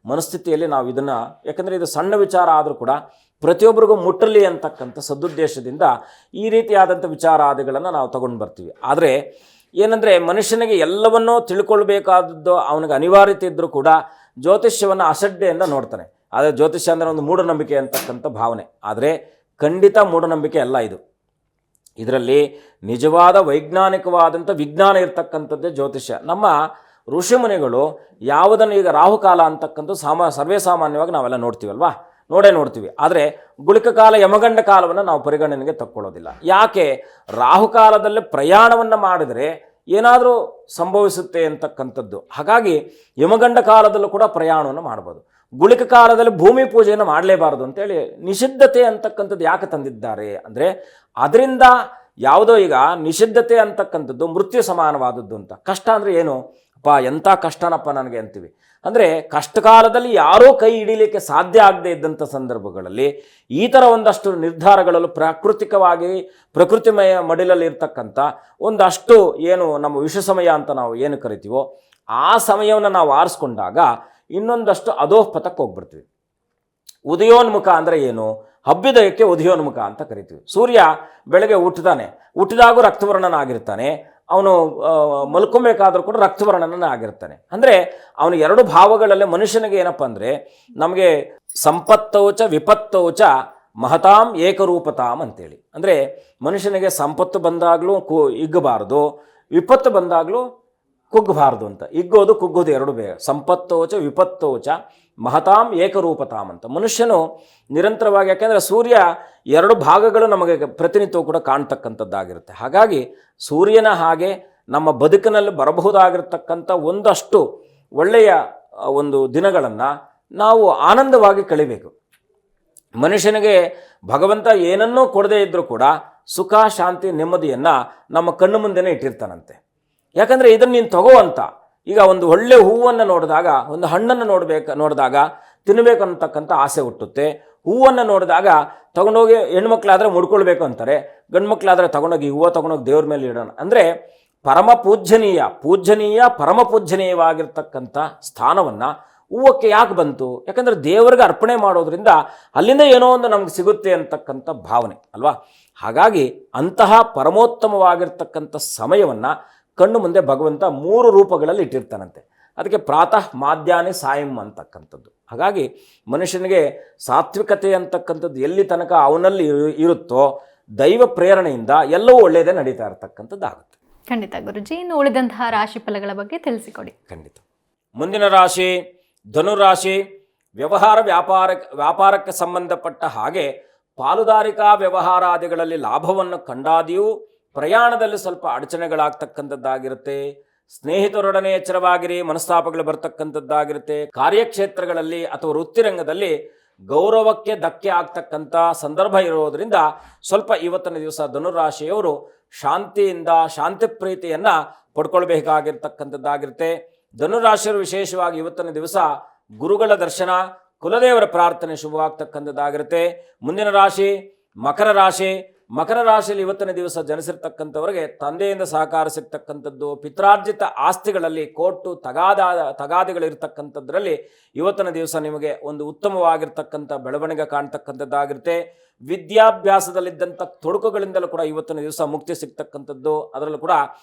ಮನಸ್ಥಿತಿಯಲ್ಲಿ ನಾವು ಇದನ್ನು, ಯಾಕೆಂದರೆ ಇದು ಸಣ್ಣ ವಿಚಾರ ಆದರೂ ಕೂಡ ಪ್ರತಿಯೊಬ್ಬರಿಗೂ ಮುಟ್ಟಲಿ ಅಂತಕ್ಕಂಥ ಸದುದ್ದೇಶದಿಂದ ಈ ರೀತಿಯಾದಂಥ ವಿಚಾರಾದಿಗಳನ್ನು ನಾವು ತಗೊಂಡು ಬರ್ತೀವಿ. ಆದರೆ ಏನಂದರೆ ಮನುಷ್ಯನಿಗೆ ಎಲ್ಲವನ್ನೂ ತಿಳ್ಕೊಳ್ಬೇಕಾದದ್ದು ಅವನಿಗೆ ಅನಿವಾರ್ಯತೆ ಇದ್ದರೂ ಕೂಡ ಜ್ಯೋತಿಷ್ಯವನ್ನು ಅಸಡ್ಡೆಯಿಂದ ನೋಡ್ತಾನೆ. ಆದರೆ ಜ್ಯೋತಿಷ್ಯ ಅಂದರೆ ಒಂದು ಮೂಢನಂಬಿಕೆ ಅಂತಕ್ಕಂಥ ಭಾವನೆ. ಆದರೆ ಖಂಡಿತ ಮೂಢನಂಬಿಕೆ ಅಲ್ಲ ಇದು. ಇದರಲ್ಲಿ ನಿಜವಾದ ವೈಜ್ಞಾನಿಕವಾದಂಥ ವಿಜ್ಞಾನ ಇರ್ತಕ್ಕಂಥದ್ದೇ ಜ್ಯೋತಿಷ್ಯ. ನಮ್ಮ ಋಷಿಮುನಿಗಳು ಯಾವುದನ್ನು ಈಗ ರಾಹುಕಾಲ ಅಂತಕ್ಕಂಥ ಸರ್ವೇ ಸಾಮಾನ್ಯವಾಗಿ ನಾವೆಲ್ಲ ನೋಡ್ತೀವಲ್ವಾ, ನೋಡ್ತೀವಿ. ಆದರೆ ಗುಳಿಕ ಕಾಲ, ಯಮಗಂಡ ಕಾಲವನ್ನು ನಾವು ಪರಿಗಣನೆಗೆ ತಕ್ಕೊಳ್ಳೋದಿಲ್ಲ. ಯಾಕೆ? ರಾಹುಕಾಲದಲ್ಲಿ ಪ್ರಯಾಣವನ್ನು ಮಾಡಿದರೆ ಏನಾದರೂ ಸಂಭವಿಸುತ್ತೆ ಅಂತಕ್ಕಂಥದ್ದು. ಹಾಗಾಗಿ ಯಮಗಂಡ ಕಾಲದಲ್ಲೂ ಕೂಡ ಪ್ರಯಾಣವನ್ನು ಮಾಡ್ಬೋದು. ಗುಳಿಕ ಕಾಲದಲ್ಲಿ ಭೂಮಿ ಪೂಜೆಯನ್ನು ಮಾಡಲೇಬಾರದು ಅಂತೇಳಿ ನಿಷಿದ್ಧತೆ ಅಂತಕ್ಕಂಥದ್ದು ಯಾಕೆ ತಂದಿದ್ದಾರೆ ಅಂದರೆ, ಅದರಿಂದ ಯಾವುದೋ ಈಗ ನಿಷಿದ್ಧತೆ ಅಂತಕ್ಕಂಥದ್ದು ಮೃತ್ಯು ಸಮಾನವಾದದ್ದು ಅಂತ. ಕಷ್ಟ ಅಂದರೆ ಏನು? ಅಪ್ಪ ಎಂಥ ಕಷ್ಟನಪ್ಪ ನನಗೆ ಅಂತೀವಿ. ಅಂದರೆ ಕಷ್ಟಕಾಲದಲ್ಲಿ ಯಾರೂ ಕೈ ಹಿಡೀಲಿಕ್ಕೆ ಸಾಧ್ಯ ಆಗದೆ ಇದ್ದಂಥ ಸಂದರ್ಭಗಳಲ್ಲಿ ಈ ಥರ ಒಂದಷ್ಟು ನಿರ್ಧಾರಗಳಲ್ಲೂ ಪ್ರಾಕೃತಿಕವಾಗಿ ಪ್ರಕೃತಿಮಯ ಮಡಿಲಲ್ಲಿ ಇರ್ತಕ್ಕಂಥ ಒಂದಷ್ಟು ಏನು ನಮ್ಮ ವಿಷ ಸಮಯ ಅಂತ ನಾವು ಏನು ಕರಿತೀವೋ ಆ ಸಮಯವನ್ನು ನಾವು ಆರಿಸ್ಕೊಂಡಾಗ ಇನ್ನೊಂದಷ್ಟು ಅಧೋಪತಕ್ಕೆ ಹೋಗ್ಬಿಡ್ತೀವಿ. ಉದಯೋನ್ಮುಖ ಅಂದರೆ ಏನು? ಅಭ್ಯುದಯಕ್ಕೆ ಉದಯೋನ್ಮುಖ ಅಂತ ಕರಿತೀವಿ. ಸೂರ್ಯ ಬೆಳಗ್ಗೆ ಹುಟ್ಟಿದಾಗೂ ರಕ್ತವರ್ಣನಾಗಿರ್ತಾನೆ, ಅವನು ಮಲ್ಕೊಬೇಕಾದ್ರೂ ಕೂಡ ರಕ್ತವರ್ಣನೇ ಆಗಿರ್ತಾನೆ. ಅಂದರೆ ಅವನು ಎರಡು ಭಾವಗಳಲ್ಲೇ ಮನುಷ್ಯನಿಗೆ ಏನಪ್ಪ ಅಂದರೆ, ನಮಗೆ ಸಂಪತ್ತೌಚ ವಿಪತ್ತೌಚ ಮಹತಾಂ ಏಕರೂಪತಾಂ ಅಂತೇಳಿ. ಅಂದರೆ ಮನುಷ್ಯನಿಗೆ ಸಂಪತ್ತು ಬಂದಾಗಲೂ ಹಿಗ್ಗಬಾರ್ದು, ವಿಪತ್ತು ಬಂದಾಗಲೂ ಕುಗ್ಗಬಾರ್ದು ಅಂತ. ಹಿಗ್ಗೋದು ಕುಗ್ಗೋದು ಎರಡು ಬೇಗ. ಸಂಪತ್ತೋಚ ವಿಪತ್ತೋಚ ಮಹತಾಂ ಏಕರೂಪತಾಂ ಅಂತ. ಮನುಷ್ಯನು ನಿರಂತರವಾಗಿ, ಯಾಕೆಂದರೆ ಸೂರ್ಯ 2 ಭಾಗಗಳು ನಮಗೆ ಪ್ರತಿನಿತ್ಯವೂ ಕೂಡ ಕಾಣ್ತಕ್ಕಂಥದ್ದಾಗಿರುತ್ತೆ. ಹಾಗಾಗಿ ಸೂರ್ಯನ ಹಾಗೆ ನಮ್ಮ ಬದುಕಿನಲ್ಲಿ ಬರಬಹುದಾಗಿರ್ತಕ್ಕಂಥ ಒಂದಷ್ಟು ಒಳ್ಳೆಯ ಒಂದು ದಿನಗಳನ್ನು ನಾವು ಆನಂದವಾಗಿ ಕಳಿಬೇಕು. ಮನುಷ್ಯನಿಗೆ ಭಗವಂತ ಏನನ್ನೂ ಕೊಡದೇ ಇದ್ದರೂ ಕೂಡ ಸುಖ, ಶಾಂತಿ, ನೆಮ್ಮದಿಯನ್ನು ನಮ್ಮ ಕಣ್ಣು ಮುಂದೆನೇ ಇಟ್ಟಿರ್ತಾನಂತೆ. ಯಾಕಂದರೆ ಇದನ್ನು ನೀನು ತಗೋ ಅಂತ. ಈಗ ಒಂದು ಒಳ್ಳೆ ಹೂವನ್ನು ನೋಡಿದಾಗ, ಒಂದು ಹಣ್ಣನ್ನು ನೋಡಿದಾಗ ತಿನ್ನಬೇಕು ಅನ್ನತಕ್ಕಂಥ ಆಸೆ ಹುಟ್ಟುತ್ತೆ. ಹೂವನ್ನು ನೋಡಿದಾಗ ತಗೊಂಡೋಗಿ ಹೆಣ್ಮಕ್ಳಾದರೆ ಮುಡ್ಕೊಳ್ಬೇಕು ಅಂತಾರೆ, ಗಂಡು ಮಕ್ಕಳಾದರೆ ತಗೊಂಡೋಗಿ ಹೂವು ತಗೊಂಡೋಗಿ ದೇವ್ರ ಮೇಲೆ ಇಡೋಣ. ಅಂದರೆ ಪರಮ ಪೂಜ್ಯನೀಯ ಪರಮ ಪೂಜ್ಯನೀಯವಾಗಿರ್ತಕ್ಕಂಥ ಸ್ಥಾನವನ್ನು ಹೂವಕ್ಕೆ ಯಾಕೆ ಬಂತು? ಯಾಕಂದರೆ ದೇವರಿಗೆ ಅರ್ಪಣೆ ಮಾಡೋದ್ರಿಂದ ಅಲ್ಲಿಂದ ಏನೋ ಒಂದು ನಮ್ಗೆ ಸಿಗುತ್ತೆ ಅಂತಕ್ಕಂಥ ಭಾವನೆ ಅಲ್ವಾ. ಹಾಗಾಗಿ ಅಂತಹ ಪರಮೋತ್ತಮವಾಗಿರ್ತಕ್ಕಂಥ ಸಮಯವನ್ನು ಕಣ್ಣು ಮುಂದೆ ಭಗವಂತ 3 ರೂಪಗಳಲ್ಲಿ ಇಟ್ಟಿರ್ತಾನಂತೆ. ಅದಕ್ಕೆ ಪ್ರಾತಃ, ಮಾಧ್ಯಾಹ್ನ, ಸಾಯಂ ಅಂತಕ್ಕಂಥದ್ದು. ಹಾಗಾಗಿ ಮನುಷ್ಯನಿಗೆ ಸಾತ್ವಿಕತೆ ಅಂತಕ್ಕಂಥದ್ದು ಎಲ್ಲಿ ತನಕ ಅವನಲ್ಲಿ ಇರುತ್ತೋ ದೈವ ಪ್ರೇರಣೆಯಿಂದ ಎಲ್ಲವೂ ಒಳ್ಳೆಯದೇ ನಡೀತಾ ಇರತಕ್ಕಂಥದ್ದಾಗುತ್ತೆ. ಖಂಡಿತ ಗುರುಜಿ. ಇನ್ನು ಉಳಿದಂತಹ ರಾಶಿ ಫಲಗಳ ಬಗ್ಗೆ ತಿಳಿಸಿಕೊಡಿ. ಖಂಡಿತ. ಮುಂದಿನ ರಾಶಿ ಧನುರಾಶಿ. ವ್ಯಾಪಾರಕ್ಕೆ ಸಂಬಂಧಪಟ್ಟ ಹಾಗೆ ಪಾಲುದಾರಿಕಾ ವ್ಯವಹಾರಾದಿಗಳಲ್ಲಿ ಲಾಭವನ್ನು ಕಂಡಾದಿಯೂ ಪ್ರಯಾಣದಲ್ಲಿ ಸ್ವಲ್ಪ ಅಡಚಣೆಗಳಾಗ್ತಕ್ಕಂಥದ್ದಾಗಿರುತ್ತೆ. ಸ್ನೇಹಿತರೊಡನೆ ಎಚ್ಚರವಾಗಿರಿ, ಮನಸ್ತಾಪಗಳು ಬರ್ತಕ್ಕಂಥದ್ದಾಗಿರುತ್ತೆ. ಕಾರ್ಯಕ್ಷೇತ್ರಗಳಲ್ಲಿ ಅಥವಾ ವೃತ್ತಿರಂಗದಲ್ಲಿ ಗೌರವಕ್ಕೆ ಧಕ್ಕೆ ಆಗ್ತಕ್ಕಂಥ ಸಂದರ್ಭ ಇರೋದರಿಂದ ಸ್ವಲ್ಪ ಇವತ್ತಿನ ದಿವಸ ಧನುರಾಶಿಯವರು ಶಾಂತಿಯಿಂದ ಶಾಂತಿ ಪ್ರೀತಿಯನ್ನು ಪಡ್ಕೊಳ್ಬೇಕಾಗಿರ್ತಕ್ಕಂಥದ್ದಾಗಿರುತ್ತೆ. ಧನುರಾಶಿಯವರು ವಿಶೇಷವಾಗಿ ಇವತ್ತಿನ ದಿವಸ ಗುರುಗಳ ದರ್ಶನ, ಕುಲದೇವರ ಪ್ರಾರ್ಥನೆ ಶುಭವಾಗ್ತಕ್ಕಂಥದ್ದಾಗಿರುತ್ತೆ. ಮುಂದಿನ ರಾಶಿ ಮಕರ ರಾಶಿ. ಮಕರ ರಾಶಿಯಲ್ಲಿ ಇವತ್ತಿನ ದಿವಸ ಜನಿಸಿರ್ತಕ್ಕಂಥವರಿಗೆ ತಂದೆಯಿಂದ ಸಹಕಾರ ಸಿಗ್ತಕ್ಕಂಥದ್ದು, ಪಿತ್ರಾರ್ಜಿತ ಆಸ್ತಿಗಳಲ್ಲಿ ಕೋರ್ಟು ತಗಾದಿಗಳಿರ್ತಕ್ಕಂಥದ್ರಲ್ಲಿ ಇವತ್ತಿನ ದಿವಸ ನಿಮಗೆ ಒಂದು ಉತ್ತಮವಾಗಿರ್ತಕ್ಕಂಥ ಬೆಳವಣಿಗೆ ಕಾಣ್ತಕ್ಕಂಥದ್ದಾಗಿರುತ್ತೆ. ವಿದ್ಯಾಭ್ಯಾಸದಲ್ಲಿದ್ದಂಥ ತೊಡಕುಗಳಿಂದಲೂ ಕೂಡ ಇವತ್ತಿನ ದಿವಸ ಮುಕ್ತಿ ಸಿಗ್ತಕ್ಕಂಥದ್ದು. ಅದರಲ್ಲೂ ಕೂಡ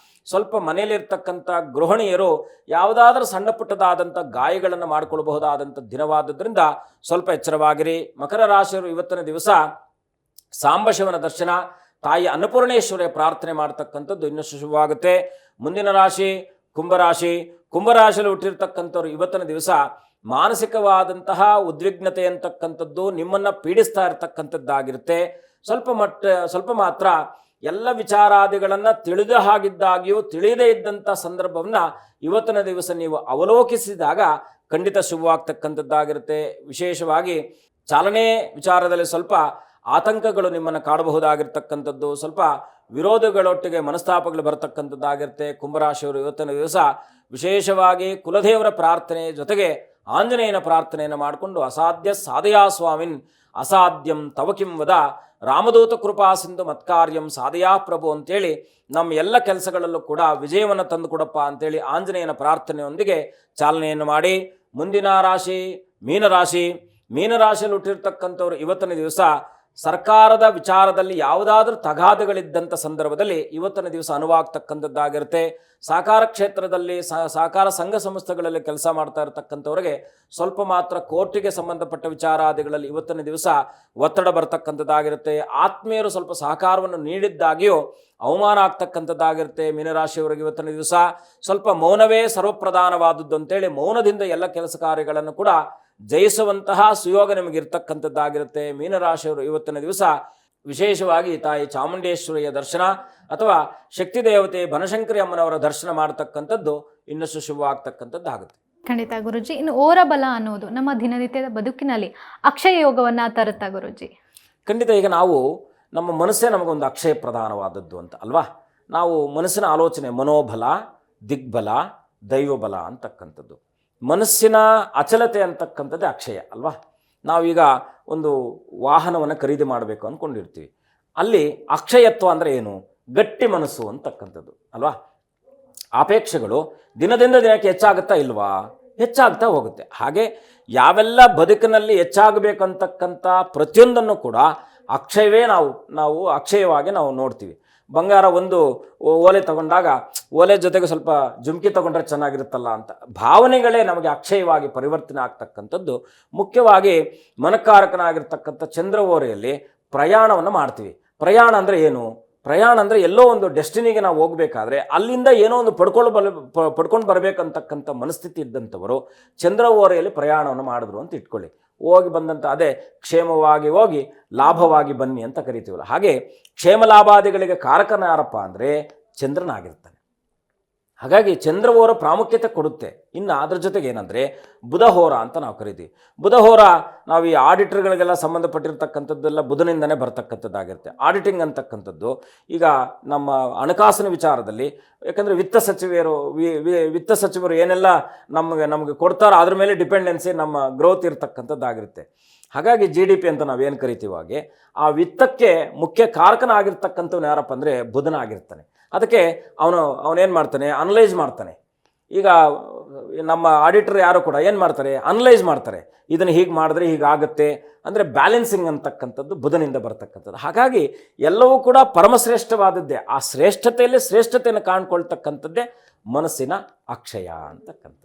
ಸ್ವಲ್ಪ ಮನೆಯಲ್ಲಿರ್ತಕ್ಕಂಥ ಗೃಹಿಣಿಯರು ಯಾವುದಾದ್ರೂ ಸಣ್ಣ ಪುಟ್ಟದಾದಂಥ ಗಾಯಗಳನ್ನು ಮಾಡಿಕೊಳ್ಳಬಹುದಾದಂಥ ದಿನವಾದ್ದರಿಂದ ಸ್ವಲ್ಪ ಎಚ್ಚರವಾಗಿರಿ. ಮಕರ ರಾಶಿಯವರು ಇವತ್ತಿನ ದಿವಸ ಸಾಂಬಶಿವನ ದರ್ಶನ, ತಾಯಿ ಅನ್ನಪೂರ್ಣೇಶ್ವರಿಯ ಪ್ರಾರ್ಥನೆ ಮಾಡ್ತಕ್ಕಂಥದ್ದು ಇನ್ನಷ್ಟು ಶುಭವಾಗುತ್ತೆ. ಮುಂದಿನ ರಾಶಿ ಕುಂಭರಾಶಿ. ಕುಂಭರಾಶಿಯಲ್ಲಿ ಹುಟ್ಟಿರ್ತಕ್ಕಂಥವ್ರು ಇವತ್ತಿನ ದಿವಸ ಮಾನಸಿಕವಾದಂತಹ ಉದ್ವಿಗ್ನತೆ ಅಂತಕ್ಕಂಥದ್ದು ನಿಮ್ಮನ್ನು ಪೀಡಿಸ್ತಾ ಇರತಕ್ಕಂಥದ್ದಾಗಿರುತ್ತೆ. ಸ್ವಲ್ಪ ಮಾತ್ರ ಎಲ್ಲ ವಿಚಾರಾದಿಗಳನ್ನು ತಿಳಿದ ಹಾಗಿದ್ದಾಗಿಯೂ ತಿಳಿಯದೇ ಇದ್ದಂಥ ಸಂದರ್ಭವನ್ನು ಇವತ್ತಿನ ದಿವಸ ನೀವು ಅವಲೋಕಿಸಿದಾಗ ಖಂಡಿತ ಶುಭವಾಗ್ತಕ್ಕಂಥದ್ದಾಗಿರುತ್ತೆ. ವಿಶೇಷವಾಗಿ ಚಾಲನೆ ವಿಚಾರದಲ್ಲಿ ಸ್ವಲ್ಪ ಆತಂಕಗಳು ನಿಮ್ಮನ್ನು ಕಾಡಬಹುದಾಗಿರ್ತಕ್ಕಂಥದ್ದು, ಸ್ವಲ್ಪ ವಿರೋಧಗಳೊಟ್ಟಿಗೆ ಮನಸ್ತಾಪಗಳು ಬರತಕ್ಕಂಥದ್ದಾಗಿರುತ್ತೆ. ಕುಂಭರಾಶಿಯವರು ಇವತ್ತಿನ ದಿವಸ ವಿಶೇಷವಾಗಿ ಕುಲದೇವರ ಪ್ರಾರ್ಥನೆ ಜೊತೆಗೆ ಆಂಜನೇಯನ ಪ್ರಾರ್ಥನೆಯನ್ನು ಮಾಡಿಕೊಂಡು ಅಸಾಧ್ಯ ಸಾಧಯಾ ಸ್ವಾಮಿನ್ ಅಸಾಧ್ಯಂ ತವಕಿಂ ವದ ರಾಮದೂತ ಕೃಪಾ ಸಿಂಧು ಮತ್ಕಾರ್ಯಂ ಸಾಧಯಾ ಪ್ರಭು ಅಂತೇಳಿ ನಮ್ಮ ಎಲ್ಲ ಕೆಲಸಗಳಲ್ಲೂ ಕೂಡ ವಿಜಯವನ್ನು ತಂದು ಕೊಡಪ್ಪ ಅಂತೇಳಿ ಆಂಜನೇಯನ ಪ್ರಾರ್ಥನೆಯೊಂದಿಗೆ ಚಾಲನೆಯನ್ನು ಮಾಡಿ. ಮುಂದಿನ ರಾಶಿ ಮೀನರಾಶಿ. ಮೀನರಾಶಿಯಲ್ಲಿ ಹುಟ್ಟಿರ್ತಕ್ಕಂಥವ್ರು ಇವತ್ತಿನ ದಿವಸ ಸರ್ಕಾರದ ವಿಚಾರದಲ್ಲಿ ಯಾವುದಾದ್ರೂ ತಗಾದೆಗಳಿದ್ದಂಥ ಸಂದರ್ಭದಲ್ಲಿ ಇವತ್ತಿನ ದಿವಸ ಅನುವಾಗ್ತಕ್ಕಂಥದ್ದಾಗಿರುತ್ತೆ. ಸಹಕಾರ ಕ್ಷೇತ್ರದಲ್ಲಿ ಸಹಕಾರ ಸಂಘ ಸಂಸ್ಥೆಗಳಲ್ಲಿ ಕೆಲಸ ಮಾಡ್ತಾ ಇರತಕ್ಕಂಥವ್ರಿಗೆ ಸ್ವಲ್ಪ ಮಾತ್ರ ಕೋರ್ಟಿಗೆ ಸಂಬಂಧಪಟ್ಟ ವಿಚಾರಾದಿಗಳಲ್ಲಿ ಇವತ್ತಿನ ದಿವಸ ಒತ್ತಡ ಬರ್ತಕ್ಕಂಥದ್ದಾಗಿರುತ್ತೆ. ಆತ್ಮೀಯರು ಸ್ವಲ್ಪ ಸಹಕಾರವನ್ನು ನೀಡಿದ್ದಾಗಿಯೂ ಅವಮಾನ ಆಗ್ತಕ್ಕಂಥದ್ದಾಗಿರುತ್ತೆ. ಮೀನರಾಶಿಯವರಿಗೆ ಇವತ್ತಿನ ದಿವಸ ಸ್ವಲ್ಪ ಮೌನವೇ ಸರ್ವಪ್ರಧಾನವಾದದ್ದು ಅಂತೇಳಿ ಮೌನದಿಂದ ಎಲ್ಲ ಕೆಲಸ ಕಾರ್ಯಗಳನ್ನು ಕೂಡ ಜಯಿಸುವಂತಹ ಸುಯೋಗ ನಿಮಗಿರ್ತಕ್ಕಂಥದ್ದಾಗಿರುತ್ತೆ. ಮೀನರಾಶಿಯವರು ಇವತ್ತಿನ ದಿವಸ ವಿಶೇಷವಾಗಿ ತಾಯಿ ಚಾಮುಂಡೇಶ್ವರಿಯ ದರ್ಶನ ಅಥವಾ ಶಕ್ತಿ ದೇವತೆ ಬನಶಂಕರಿ ಅಮ್ಮನವರ ದರ್ಶನ ಮಾಡತಕ್ಕಂಥದ್ದು ಇನ್ನಷ್ಟು ಶುಭವಾಗ್ತಕ್ಕಂಥದ್ದಾಗುತ್ತೆ. ಖಂಡಿತ ಗುರುಜಿ. ಇನ್ನು ಓರಬಲ ಅನ್ನೋದು ನಮ್ಮ ದಿನನಿತ್ಯದ ಬದುಕಿನಲ್ಲಿ ಅಕ್ಷಯ ಯೋಗವನ್ನು ತರುತ್ತಾ ಗುರುಜಿ? ಖಂಡಿತ. ಈಗ ನಾವು ನಮ್ಮ ಮನಸ್ಸೇ ನಮಗೊಂದು ಅಕ್ಷಯ ಪ್ರಧಾನವಾದದ್ದು ಅಂತ ಅಲ್ವಾ. ನಾವು ಮನಸ್ಸಿನ ಆಲೋಚನೆ ಮನೋಬಲ, ದಿಗ್ಬಲ, ದೈವಬಲ ಅಂತಕ್ಕಂಥದ್ದು. ಮನಸ್ಸಿನ ಅಚಲತೆ ಅಂತಕ್ಕಂಥದ್ದೇ ಅಕ್ಷಯ ಅಲ್ವಾ. ನಾವೀಗ ಒಂದು ವಾಹನವನ್ನು ಖರೀದಿ ಮಾಡಬೇಕು ಅಂದ್ಕೊಂಡಿರ್ತೀವಿ. ಅಲ್ಲಿ ಅಕ್ಷಯತ್ವ ಅಂದರೆ ಏನು? ಗಟ್ಟಿ ಮನಸ್ಸು ಅಂತಕ್ಕಂಥದ್ದು ಅಲ್ವಾ. ಅಪೇಕ್ಷೆಗಳು ದಿನದಿಂದ ದಿನಕ್ಕೆ ಹೆಚ್ಚಾಗುತ್ತಾ ಇಲ್ವಾ? ಹೆಚ್ಚಾಗ್ತಾ ಹೋಗುತ್ತೆ. ಹಾಗೆ ಯಾವೆಲ್ಲ ಬದುಕಿನಲ್ಲಿ ಹೆಚ್ಚಾಗಬೇಕಂತಕ್ಕಂಥ ಪ್ರತಿಯೊಂದನ್ನು ಕೂಡ ಅಕ್ಷಯವೇ ನಾವು ಅಕ್ಷಯವಾಗಿ ನಾವು ನೋಡ್ತೀವಿ. ಬಂಗಾರ ಒಂದು ಓಲೆ ತಗೊಂಡಾಗ ಓಲೆ ಜೊತೆಗೆ ಸ್ವಲ್ಪ ಜುಮ್ಕಿ ತಗೊಂಡ್ರೆ ಚೆನ್ನಾಗಿರುತ್ತಲ್ಲ ಅಂತ ಭಾವನೆಗಳೇ ನಮಗೆ ಅಕ್ಷಯವಾಗಿ ಪರಿವರ್ತನೆ ಆಗ್ತಕ್ಕಂಥದ್ದು. ಮುಖ್ಯವಾಗಿ ಮನಕಾರಕನಾಗಿರ್ತಕ್ಕಂಥ ಚಂದ್ರ ಓರೆಯಲ್ಲಿ ಪ್ರಯಾಣವನ್ನು ಮಾಡ್ತೀವಿ. ಪ್ರಯಾಣ ಅಂದರೆ ಏನು? ಪ್ರಯಾಣ ಅಂದರೆ ಎಲ್ಲೋ ಒಂದು ಡೆಸ್ಟಿನಿಗೆ ನಾವು ಹೋಗಬೇಕಾದ್ರೆ ಅಲ್ಲಿಂದ ಏನೋ ಒಂದು ಪಡ್ಕೊಂಡು ಬರಬೇಕಂತಕ್ಕಂಥ ಮನಸ್ಥಿತಿ ಇದ್ದಂಥವರು ಚಂದ್ರ ಓರೆಯಲ್ಲಿ ಪ್ರಯಾಣವನ್ನು ಮಾಡಿದ್ರು ಅಂತ ಇಟ್ಕೊಳ್ಳಿ. ಹೋಗಿ ಬಂದಂಥ ಅದೇ ಕ್ಷೇಮವಾಗಿ ಹೋಗಿ ಲಾಭವಾಗಿ ಬನ್ನಿ ಅಂತ ಕರಿತೀವಲ್ಲ, ಹಾಗೆ ಕ್ಷೇಮ ಲಾಭಾದಿಗಳಿಗೆ ಕಾರಕನ ಯಾರಪ್ಪ ಅಂದರೆ ಚಂದ್ರನಾಗಿರ್ತಾನೆ. ಹಾಗಾಗಿ ಚಂದ್ರಹೋರ ಪ್ರಾಮುಖ್ಯತೆ ಕೊಡುತ್ತೆ. ಇನ್ನು ಅದ್ರ ಜೊತೆಗೆ ಏನಂದರೆ ಬುಧಹೋರ ಅಂತ ನಾವು ಕರಿತೀವಿ. ಬುಧಹೋರ ನಾವು ಈ ಆಡಿಟರ್ಗಳಿಗೆಲ್ಲ ಸಂಬಂಧಪಟ್ಟಿರ್ತಕ್ಕಂಥದ್ದೆಲ್ಲ ಬುಧನಿಂದನೇ ಬರ್ತಕ್ಕಂಥದ್ದಾಗಿರುತ್ತೆ. ಆಡಿಟಿಂಗ್ ಅಂತಕ್ಕಂಥದ್ದು ಈಗ ನಮ್ಮ ಹಣಕಾಸಿನ ವಿಚಾರದಲ್ಲಿ, ಯಾಕಂದರೆ ವಿತ್ತ ಸಚಿವರು ಏನೆಲ್ಲ ನಮಗೆ ಕೊಡ್ತಾರೋ ಅದ್ರ ಮೇಲೆ ಡಿಪೆಂಡೆನ್ಸಿ ನಮ್ಮ ಗ್ರೋತ್ ಇರತಕ್ಕಂಥದ್ದಾಗಿರುತ್ತೆ. ಹಾಗಾಗಿ GDP ಅಂತ ನಾವೇನು ಕರಿತೀವಿ ಹಾಗೆ ಆ ವಿತ್ತಕ್ಕೆ ಮುಖ್ಯ ಕಾರಕನಾಗಿರ್ತಕ್ಕಂಥವ್ನು ಯಾರಪ್ಪ ಅಂದರೆ ಬುಧನಾಗಿರ್ತಾನೆ. ಅದಕ್ಕೆ ಅವನೇನು ಮಾಡ್ತಾನೆ, ಅನಲೈಸ್ ಮಾಡ್ತಾನೆ. ಈಗ ನಮ್ಮ ಆಡಿಟರ್ ಯಾರು ಕೂಡ ಏನು ಮಾಡ್ತಾರೆ, ಅನಲೈಸ್ ಮಾಡ್ತಾರೆ. ಇದನ್ನು ಹೀಗೆ ಮಾಡಿದ್ರೆ ಹೀಗಾಗುತ್ತೆ ಅಂದರೆ ಬ್ಯಾಲೆನ್ಸಿಂಗ್ ಅಂತಕ್ಕಂಥದ್ದು ಬುಧನಿಂದ ಬರ್ತಕ್ಕಂಥದ್ದು. ಹಾಗಾಗಿ ಎಲ್ಲವೂ ಕೂಡ ಪರಮಶ್ರೇಷ್ಠವಾದದ್ದೇ. ಆ ಶ್ರೇಷ್ಠತೆಯಲ್ಲಿ ಶ್ರೇಷ್ಠತೆಯನ್ನು ಕಾಣ್ಕೊಳ್ತಕ್ಕಂಥದ್ದೇ ಮನಸ್ಸಿನ ಅಕ್ಷಯ ಅಂತಕ್ಕಂಥದ್ದು.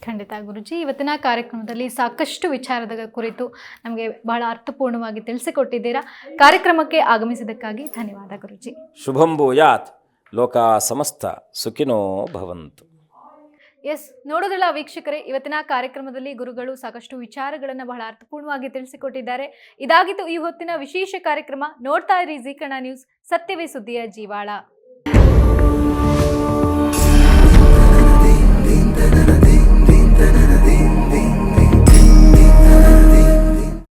ಖಂಡಿತ ಗುರುಜಿ, ಇವತ್ತಿನ ಕಾರ್ಯಕ್ರಮದಲ್ಲಿ ಸಾಕಷ್ಟು ವಿಚಾರದ ಕುರಿತು ನಮಗೆ ಬಹಳ ಅರ್ಥಪೂರ್ಣವಾಗಿ ತಿಳಿಸಿಕೊಟ್ಟಿದ್ದೀರಾ. ಕಾರ್ಯಕ್ರಮಕ್ಕೆ ಆಗಮಿಸಿದ್ದಕ್ಕಾಗಿ ಧನ್ಯವಾದ ಗುರುಜಿ. ಶುಭಂ ಭೂಯಾತ್, ಲೋಕ ಸಮಸ್ತ ಸುಖಿನೋ ಭವಂತು. ನೋಡೋದಿಲ್ಲ ವೀಕ್ಷಕರೇ, ಇವತ್ತಿನ ಕಾರ್ಯಕ್ರಮದಲ್ಲಿ ಗುರುಗಳು ಸಾಕಷ್ಟು ವಿಚಾರಗಳನ್ನು ಬಹಳ ಅರ್ಥಪೂರ್ಣವಾಗಿ ತಿಳಿಸಿಕೊಟ್ಟಿದ್ದಾರೆ. ಇದಾಗಿತ್ತು ಈ ಹೊತ್ತಿನ ವಿಶೇಷ ಕಾರ್ಯಕ್ರಮ. ನೋಡ್ತಾ ಇರಿ ಜೀ ಕನ್ನಡ ನ್ಯೂಸ್, ಸತ್ಯವೇ ಸುದ್ದಿಯ ಜೀವಾಳ.